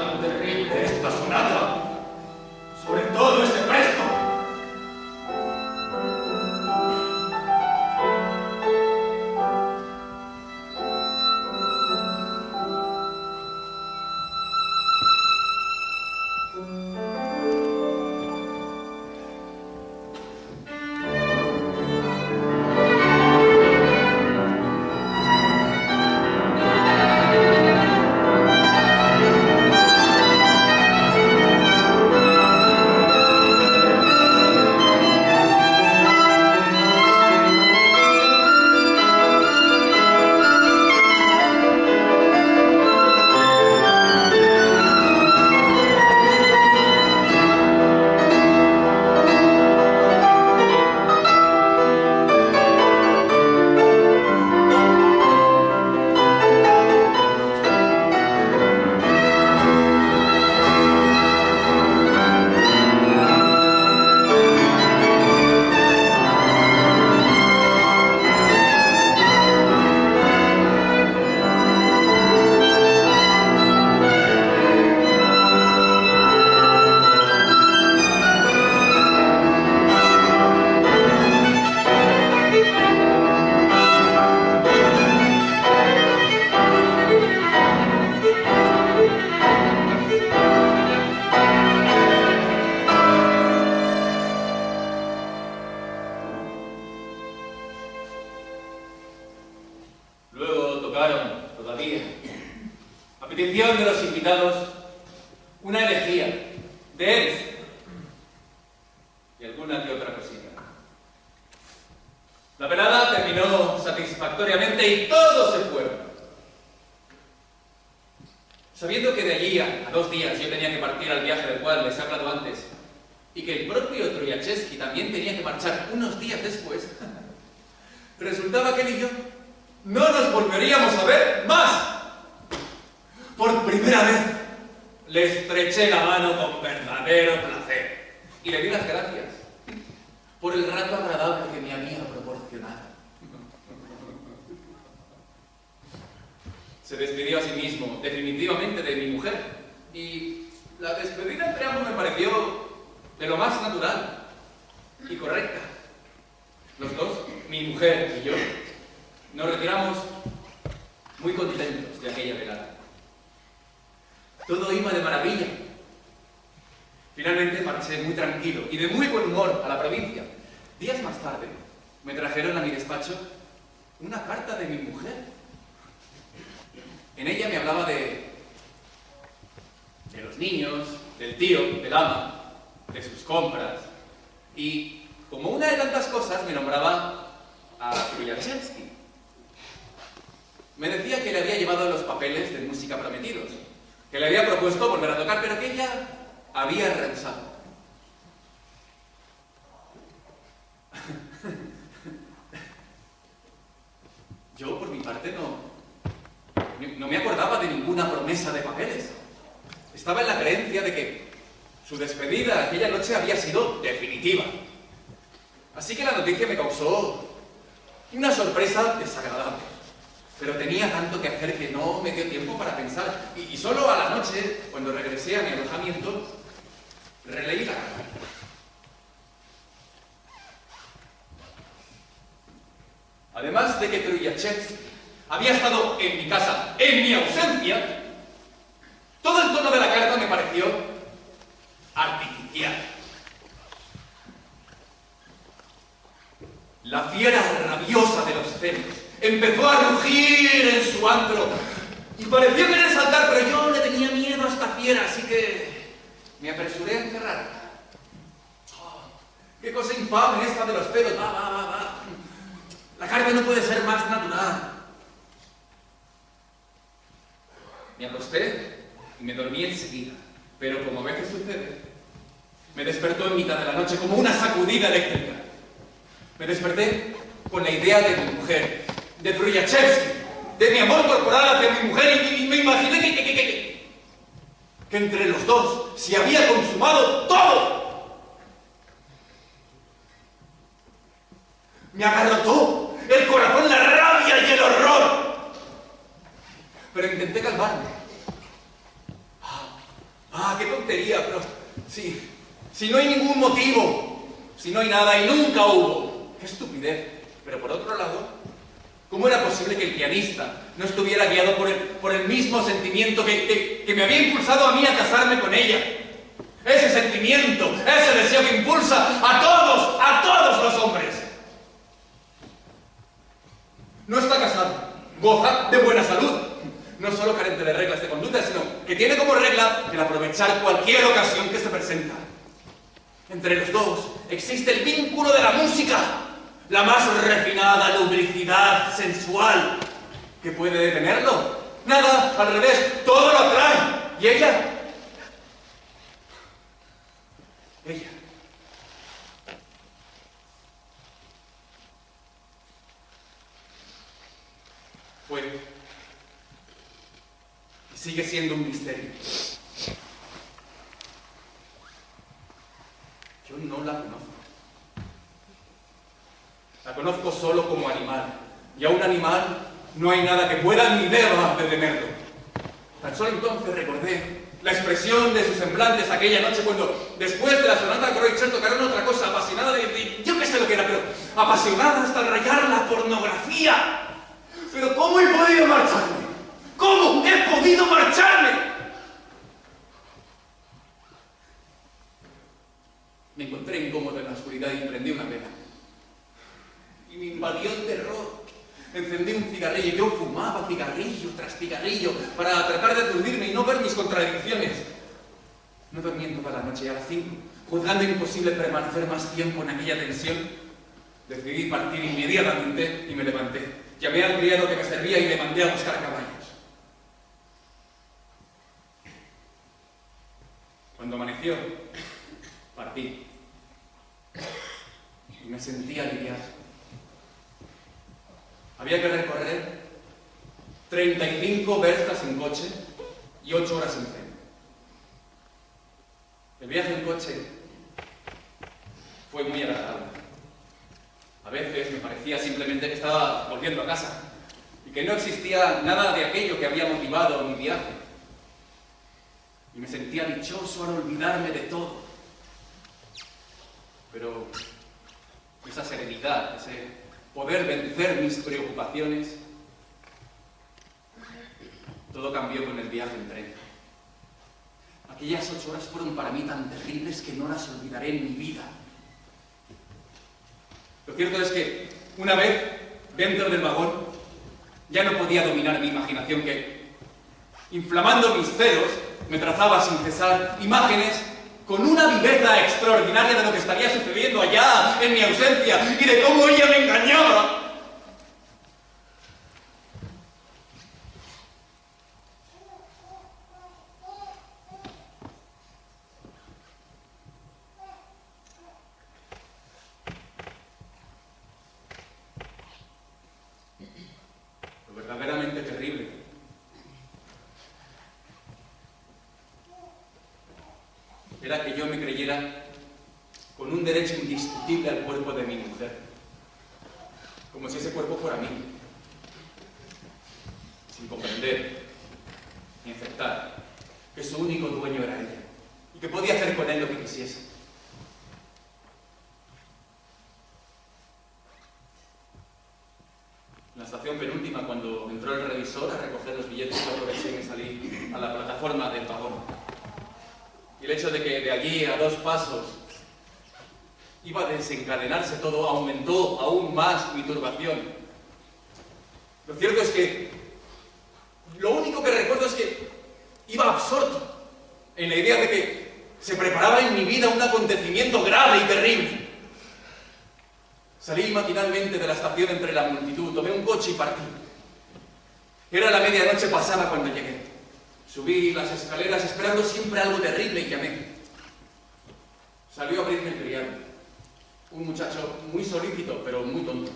tan terrible esta sonata. Sobre todo ese presto. A petición de los invitados, una elegía de él y alguna que otra cosita. La velada terminó satisfactoriamente y todos se fueron. Sabiendo que de allí a 2 días yo tenía que partir al viaje del cual les he hablado antes, y que el propio Truyachevsky también tenía que marchar unos días después, resultaba que él y yo no nos volveríamos a ver más. Por primera vez le estreché la mano con verdadero placer y le di las gracias por el rato agradable que me había proporcionado. Se despidió a sí mismo definitivamente de mi mujer y la despedida entre ambos me pareció de lo más natural y correcta. Los dos, mi mujer y yo, nos retiramos muy contentos de aquella velada. Todo iba de maravilla. Finalmente marché muy tranquilo y de muy buen humor a la provincia. Días más tarde me trajeron a mi despacho una carta de mi mujer. En ella me hablaba de los niños, del tío, del ama, de sus compras y, como una de tantas cosas, me nombraba a Truyachevsky. Me decía que le había llevado los papeles de música prometidos, que le había propuesto volver a tocar, pero que ella había rehusado. Yo, por mi parte, no me acordaba de ninguna promesa de papeles. Estaba en la creencia de que su despedida aquella noche había sido definitiva. Así que la noticia me causó una sorpresa desagradable. Pero tenía tanto que hacer que no me dio tiempo para pensar. Y solo a la noche, cuando regresé a mi alojamiento, releí la carta. Además de que Truyachevsky había estado en mi casa en mi ausencia, todo el tono de la carta me pareció artificial. La fiera rabiosa de los celos empezó a rugir en su antro y pareció querer saltar, pero yo le tenía miedo a esta fiera, así que me apresuré a encerrarla. Oh, ¡qué cosa infame esta de los celos! Va. La carta no puede ser más natural. Me acosté y me dormí enseguida, pero como a veces sucede, me despertó en mitad de la noche como una sacudida eléctrica. Me desperté con la idea de mi mujer, de Truyachevsky, de mi amor corporal hacia mi mujer y me imaginé que entre los dos se había consumado todo. Me agarrotó el corazón, la rabia y el horror. Pero intenté calmarme. Ah, qué tontería, pero si no hay ningún motivo, si no hay nada y nunca hubo, qué estupidez. Pero por otro lado, ¿cómo era posible que el pianista no estuviera guiado por el mismo sentimiento que me había impulsado a mí a casarme con ella? Ese sentimiento, ese deseo que impulsa a todos los hombres. No está casado, goza de buena salud. No solo carente de reglas de conducta, sino que tiene como regla el aprovechar cualquier ocasión que se presenta. Entre los dos existe el vínculo de la música, la más refinada lubricidad sensual. ¿Qué puede detenerlo? Nada, al revés, todo lo atrae. ¿Y ella? Ella. Fue y sigue siendo un misterio. Yo no la conozco. La conozco solo como animal. Y a un animal no hay nada que pueda ni deba detenerlo. Tan solo entonces recordé la expresión de sus semblantes aquella noche cuando, después de la sonata de Kreutzer, tocaron otra cosa, apasionada de yo qué sé lo que era, pero apasionada hasta rayar la pornografía. Pero ¿cómo he podido marcharme? ¿Cómo he podido marcharme? Me encontré incómodo en la oscuridad y prendí una vela. Y me invadió el terror. Encendí un cigarrillo. Yo fumaba cigarrillo tras cigarrillo para tratar de aturdirme y no ver mis contradicciones. No dormí en toda la noche y a las 5, juzgando imposible permanecer más tiempo en aquella tensión, decidí partir inmediatamente y me levanté. Llamé al criado que me servía y le mandé a buscar caballos. Cuando amaneció, partí. Y me sentí aliviado. Había que recorrer 35 verstas en coche y 8 horas en tren. El viaje en coche fue muy agradable. A veces me parecía simplemente que estaba volviendo a casa y que no existía nada de aquello que había motivado mi viaje. Y me sentía dichoso al olvidarme de todo. Pero esa serenidad, ese poder vencer mis preocupaciones, todo cambió con el viaje en tren. Aquellas 8 horas fueron para mí tan terribles que no las olvidaré en mi vida. Lo cierto es que, una vez dentro del vagón, ya no podía dominar mi imaginación que, inflamando mis celos, me trazaba sin cesar imágenes con una viveza extraordinaria de lo que estaría sucediendo allá en mi ausencia y de cómo ella me engañaba. Lo verdaderamente terrible era que yo me creyera con un derecho indiscutible al cuerpo de mi mujer, como si ese cuerpo fuera mío, sin comprender ni aceptar que su único dueño era ella y que podía hacer con él lo que quisiese. En la estación penúltima, cuando entró el revisor a recoger los billetes, yo aproveché y me salí a la plataforma del vagón. Y el hecho de que de allí a 2 pasos iba a desencadenarse todo aumentó aún más mi turbación. Lo cierto es que lo único que recuerdo es que iba absorto en la idea de que se preparaba en mi vida un acontecimiento grave y terrible. Salí maquinalmente de la estación entre la multitud, tomé un coche y partí. Era la medianoche pasada cuando llegué. Subí las escaleras esperando siempre algo terrible y llamé. Salió a abrirme el criado. Un muchacho muy solícito, pero muy tonto.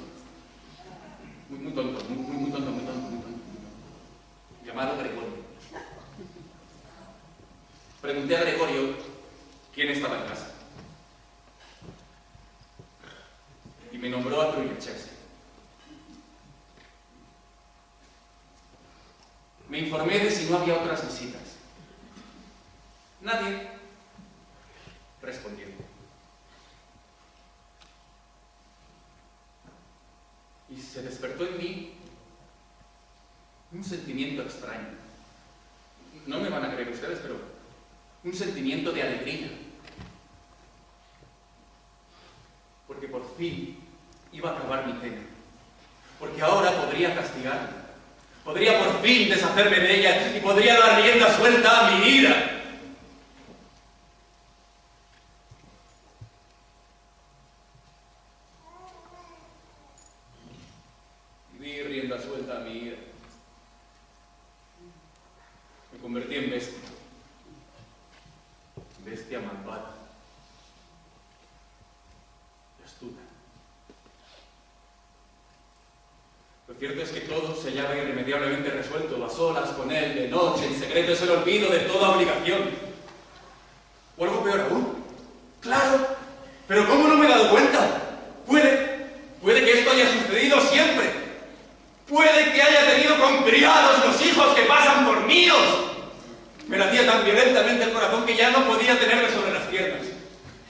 Muy tonto, muy tonto. Llamado Gregorio. Pregunté a Gregorio quién estaba en casa. Y me nombró a Truyevchevsky. Me informé de si no había otras visitas. Nadie respondió. Y se despertó en mí un sentimiento extraño. No me van a creer ustedes, pero un sentimiento de alegría. Porque por fin iba a acabar mi pena. Porque ahora podría castigarla. Podría por fin deshacerme de ella y podría dar rienda suelta a mi ira. Y di rienda suelta a mi ira. Me convertí en bestia. Bestia malvada. Y astuta. Lo cierto es que todo se hallaba irremediablemente resuelto, a solas con él, de noche, en secreto, es el olvido de toda obligación. O algo peor aún. ¡Claro! ¿Pero cómo no me he dado cuenta? Puede que esto haya sucedido siempre. Puede que haya tenido con criados los hijos que pasan por míos. Me latía tan violentamente el corazón que ya no podía tenerme sobre las piernas.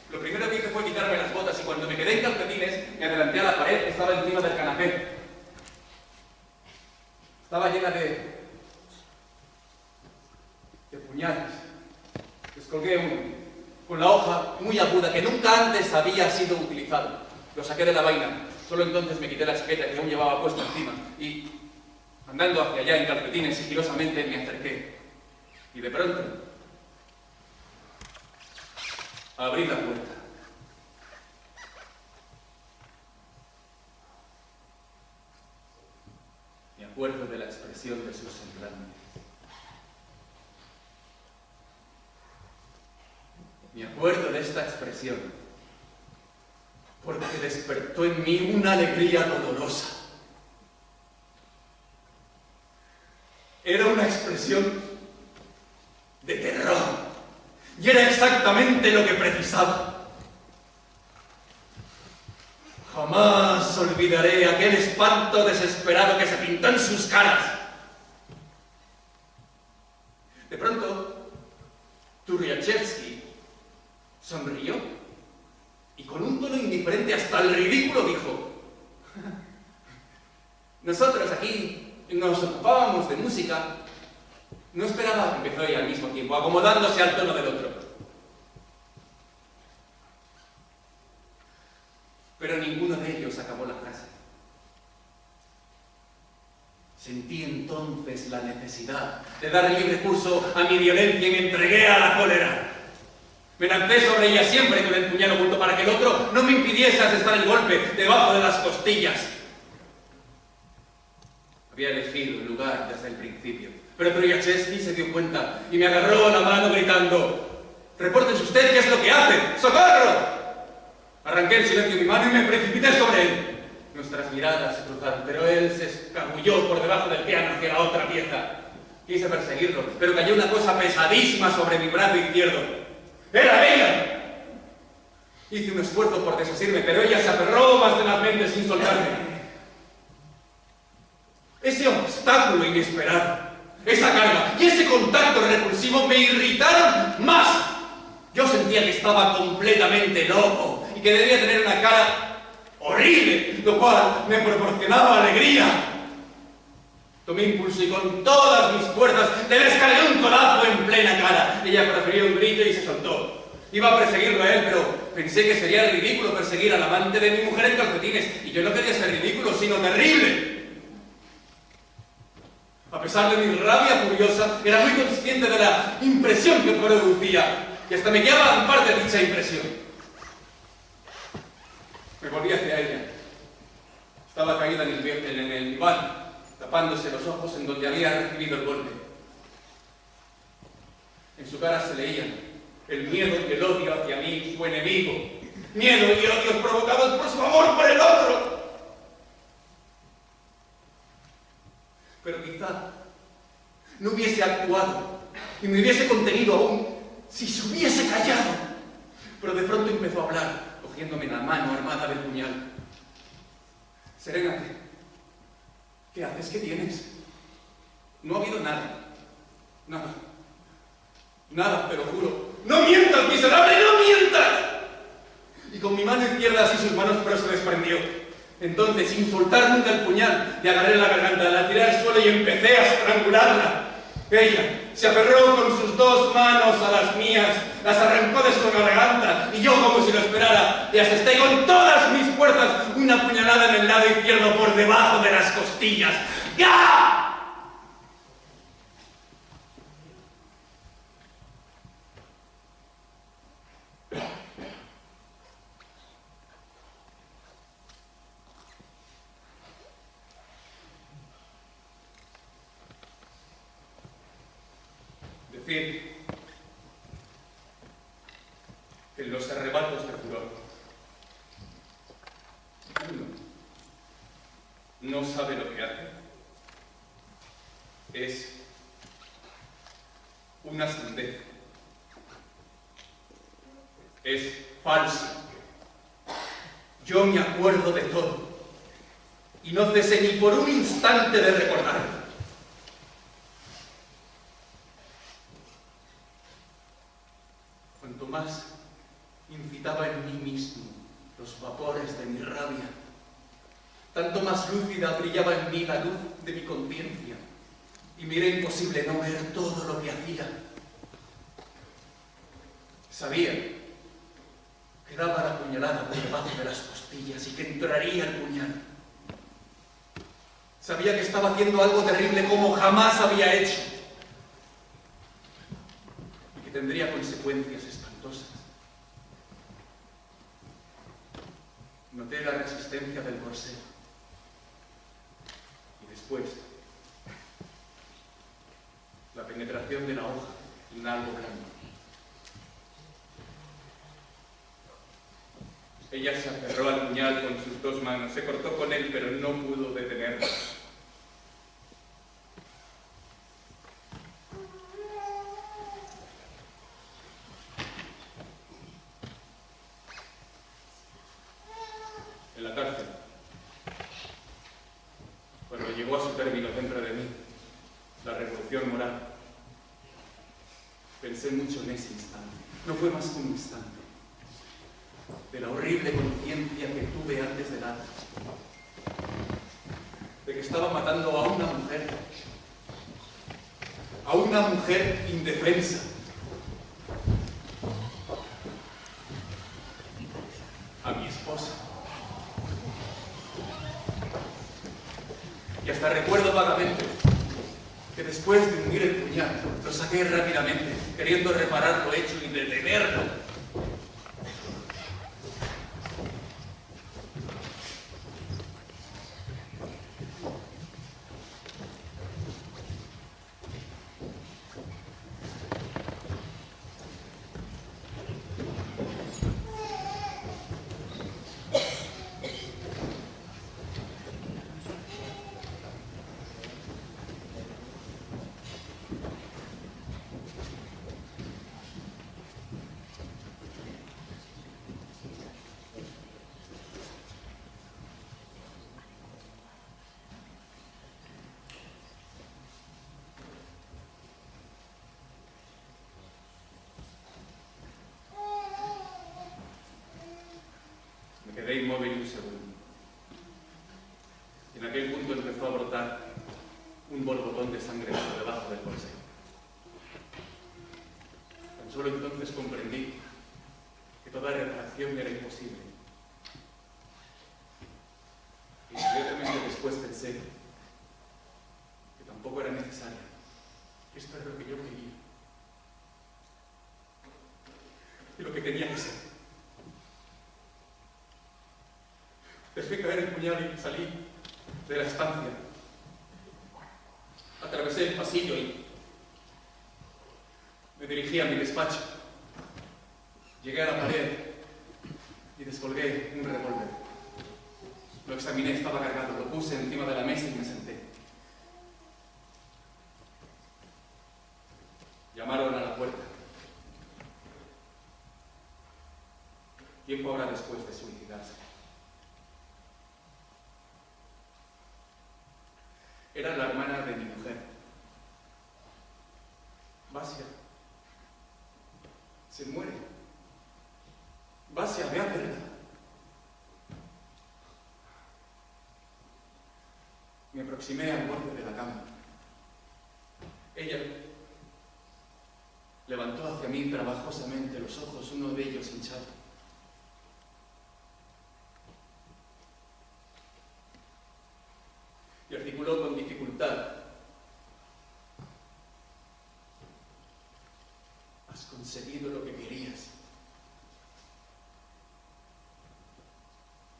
Lo primero que hice fue quitarme las botas y cuando me quedé en calcetines me adelanté a la pared que estaba encima del canapé. Estaba llena de puñales. Descolgué uno, con la hoja muy aguda que nunca antes había sido utilizado. Lo saqué de la vaina. Solo entonces me quité la chaqueta que aún llevaba puesta encima y, andando hacia allá en calcetines, sigilosamente me acerqué. Y de pronto, abrí la puerta. Me acuerdo de la expresión de sus semblantes. Me acuerdo de esta expresión porque despertó en mí una alegría dolorosa. Era una expresión de terror y era exactamente lo que precisaba. Jamás olvidaré aquel espanto desesperado que se pintó en sus caras. De pronto, Turyachevsky sonrió y con un tono indiferente hasta el ridículo dijo: nosotros aquí nos ocupábamos de música. No esperaba, empezó ella al mismo tiempo, acomodándose al tono del otro. Pero ninguno de ellos acabó la frase. Sentí entonces la necesidad de dar libre curso a mi violencia y me entregué a la cólera. Me lancé sobre ella siempre con el puñal oculto para que el otro no me impidiese asestar el golpe debajo de las costillas. Había elegido el lugar desde el principio, pero Turyachevsky se dio cuenta y me agarró la mano gritando: «¡Repórtese usted qué es lo que hace! ¡Socorro!». Arranqué el silencio de mi mano y me precipité sobre él. Nuestras miradas se cruzaron, pero él se escabulló por debajo del piano hacia la otra pieza. Quise perseguirlo, pero cayó una cosa pesadísima sobre mi brazo izquierdo. ¡Era ella! Hice un esfuerzo por desasirme, pero ella se aferró más tenazmente sin soltarme. Ese obstáculo inesperado, esa carga y ese contacto repulsivo me irritaron más. Yo sentía que estaba completamente loco y que debía tener una cara horrible, lo cual me proporcionaba alegría. Tomé impulso y con todas mis fuerzas le descargué un codazo en plena cara. Ella prefirió un grito y se soltó. Iba a perseguirlo a él, pero pensé que sería ridículo perseguir al amante de mi mujer en calcetines. Y yo no quería ser ridículo, sino terrible. A pesar de mi rabia furiosa, era muy consciente de la impresión que producía. Y hasta me guiaba en parte dicha impresión. Me volví hacia ella. Estaba caída en el diván, tapándose los ojos en donde había recibido el golpe. En su cara se leían el miedo y el odio hacia mí, su enemigo. Miedo y odio provocados por su amor por el otro. Pero quizá no hubiese actuado y me hubiese contenido aún si se hubiese callado. Pero de pronto empezó a hablar, cogiéndome la mano armada del puñal. Serénate. ¿Qué haces? ¿Qué tienes? No ha habido nada. Nada. Nada, te lo juro. ¡No mientas, miserable, no mientas! Y con mi mano izquierda así sus manos, pero se desprendió. Entonces, sin soltar nunca el puñal, le agarré la garganta, la tiré al suelo y empecé a estrangularla. Ella se aferró con sus dos manos a las mías, las arrancó de su garganta y yo, como si lo esperara, le asesté con todas mis fuerzas una puñalada en el lado izquierdo por debajo de las costillas. ¡Ya! Decir que en los arrebatos de furor uno no sabe lo que hace es una sandez, es falso. Yo me acuerdo de todo y no cesé ni por un instante de recordarlo. Cuanto más incitaba en mí mismo los vapores de mi rabia, tanto más lúcida brillaba en mí la luz de mi conciencia, y me era imposible no ver todo lo que hacía. Sabía que daba la puñalada por debajo de las costillas y que entraría el puñal. Sabía que estaba haciendo algo terrible como jamás había hecho y que tendría consecuencias espantosas. Noté la resistencia del corsé y después la penetración de la hoja en algo blando. Ella se aferró al puñal con sus dos manos, se cortó con él, pero no pudo detenerlo. En la cárcel, cuando llegó a su término dentro de mí la revolución moral, pensé mucho en ese instante. No fue más que un instante de la horrible conciencia que tuve antes del acto, de que estaba matando a una mujer indefensa, a mi esposa. Y hasta recuerdo vagamente que después de hundir el puñal, lo saqué rápidamente, queriendo reparar lo hecho y detenerlo. Me quedé inmóvil un segundo. Y en aquel punto empezó a brotar un borbotón de sangre por debajo del corsé. Tan solo entonces comprendí que toda reparación era imposible. Y inmediatamente después pensé que tampoco era necesario. Esto era lo que yo quería. Y lo que tenía que ser. Dejé caer el puñal y salí de la estancia. Atravesé el pasillo y me dirigí a mi despacho. Llegué a la pared y descolgué un revólver. Lo examiné, estaba cargado, lo puse encima de la mesa y me senté. Llamaron a la puerta. Tiempo ahora después de suicidarse. Era la hermana de mi mujer. Basia se muere. Vasia, ve a verla. Me aproximé al borde de la cama. Ella levantó hacia mí trabajosamente los ojos, uno de ellos hinchado. Y articuló con dificultad: has conseguido lo que querías.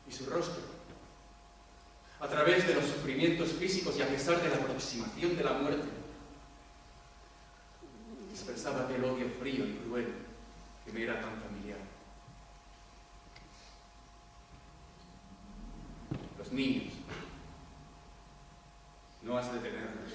Y su rostro, a través de los sufrimientos físicos y a pesar de la aproximación de la muerte, expresaba aquel odio frío y cruel que me era tan familiar. Los niños, no has de tenerlos.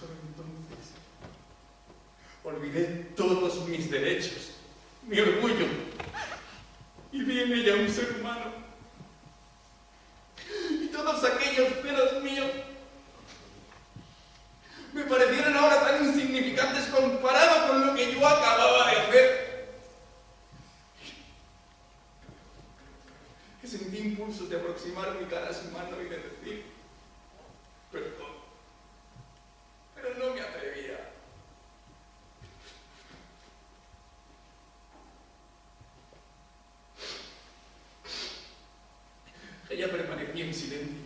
Solo entonces olvidé todos mis derechos, mi orgullo, y vi en ella un ser humano. Y todos aquellos celos míos me parecieron ahora tan insignificantes comparado con lo que yo acababa de hacer, que sentí impulsos de aproximar mi cara a su mano y de decir: perdón. Pero no me atrevía. Ella permanecía en silencio,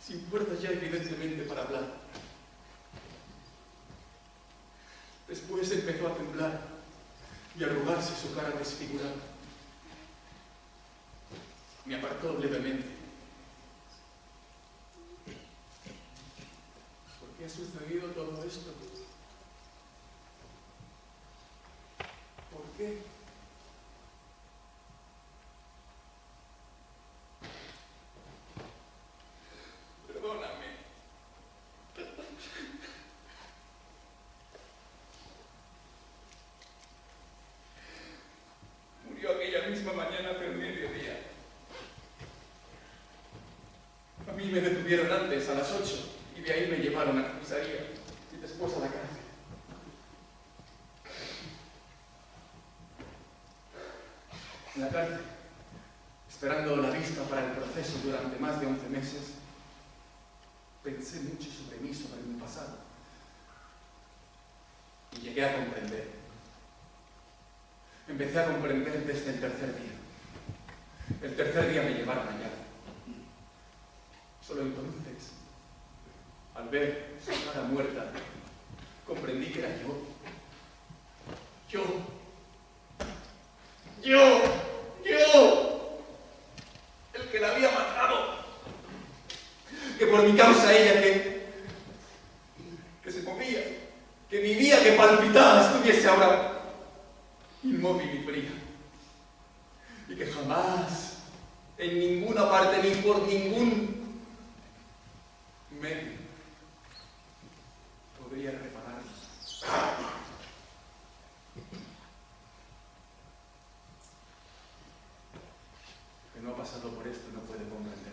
sin fuerzas ya evidentemente para hablar. Después empezó a temblar y a arrugarse su cara desfigurada. Me apartó levemente. ¿Por qué ha sucedido todo esto? ¿Por qué? Perdóname. Murió aquella misma mañana hace el mediodía. A mí me detuvieron antes, a las 8, y de ahí me llevaron a la comisaría y después a la cárcel. En la cárcel, esperando la vista para el proceso durante más de 11 meses, pensé mucho sobre mí, sobre mi pasado, y llegué a comprender. Empecé a comprender desde el tercer día. El tercer día me llevaron allá. Solo entonces, al ver su cara muerta, comprendí que era yo. El que la había matado. Que por mi causa ella que se movía, que vivía, que palpitaba, estuviese ahora inmóvil y fría. Y que jamás, en ninguna parte, ni por ningún medio, podría repararlo. Que no ha pasado por esto no puede comprender.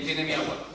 ¿Quién tiene mi agua?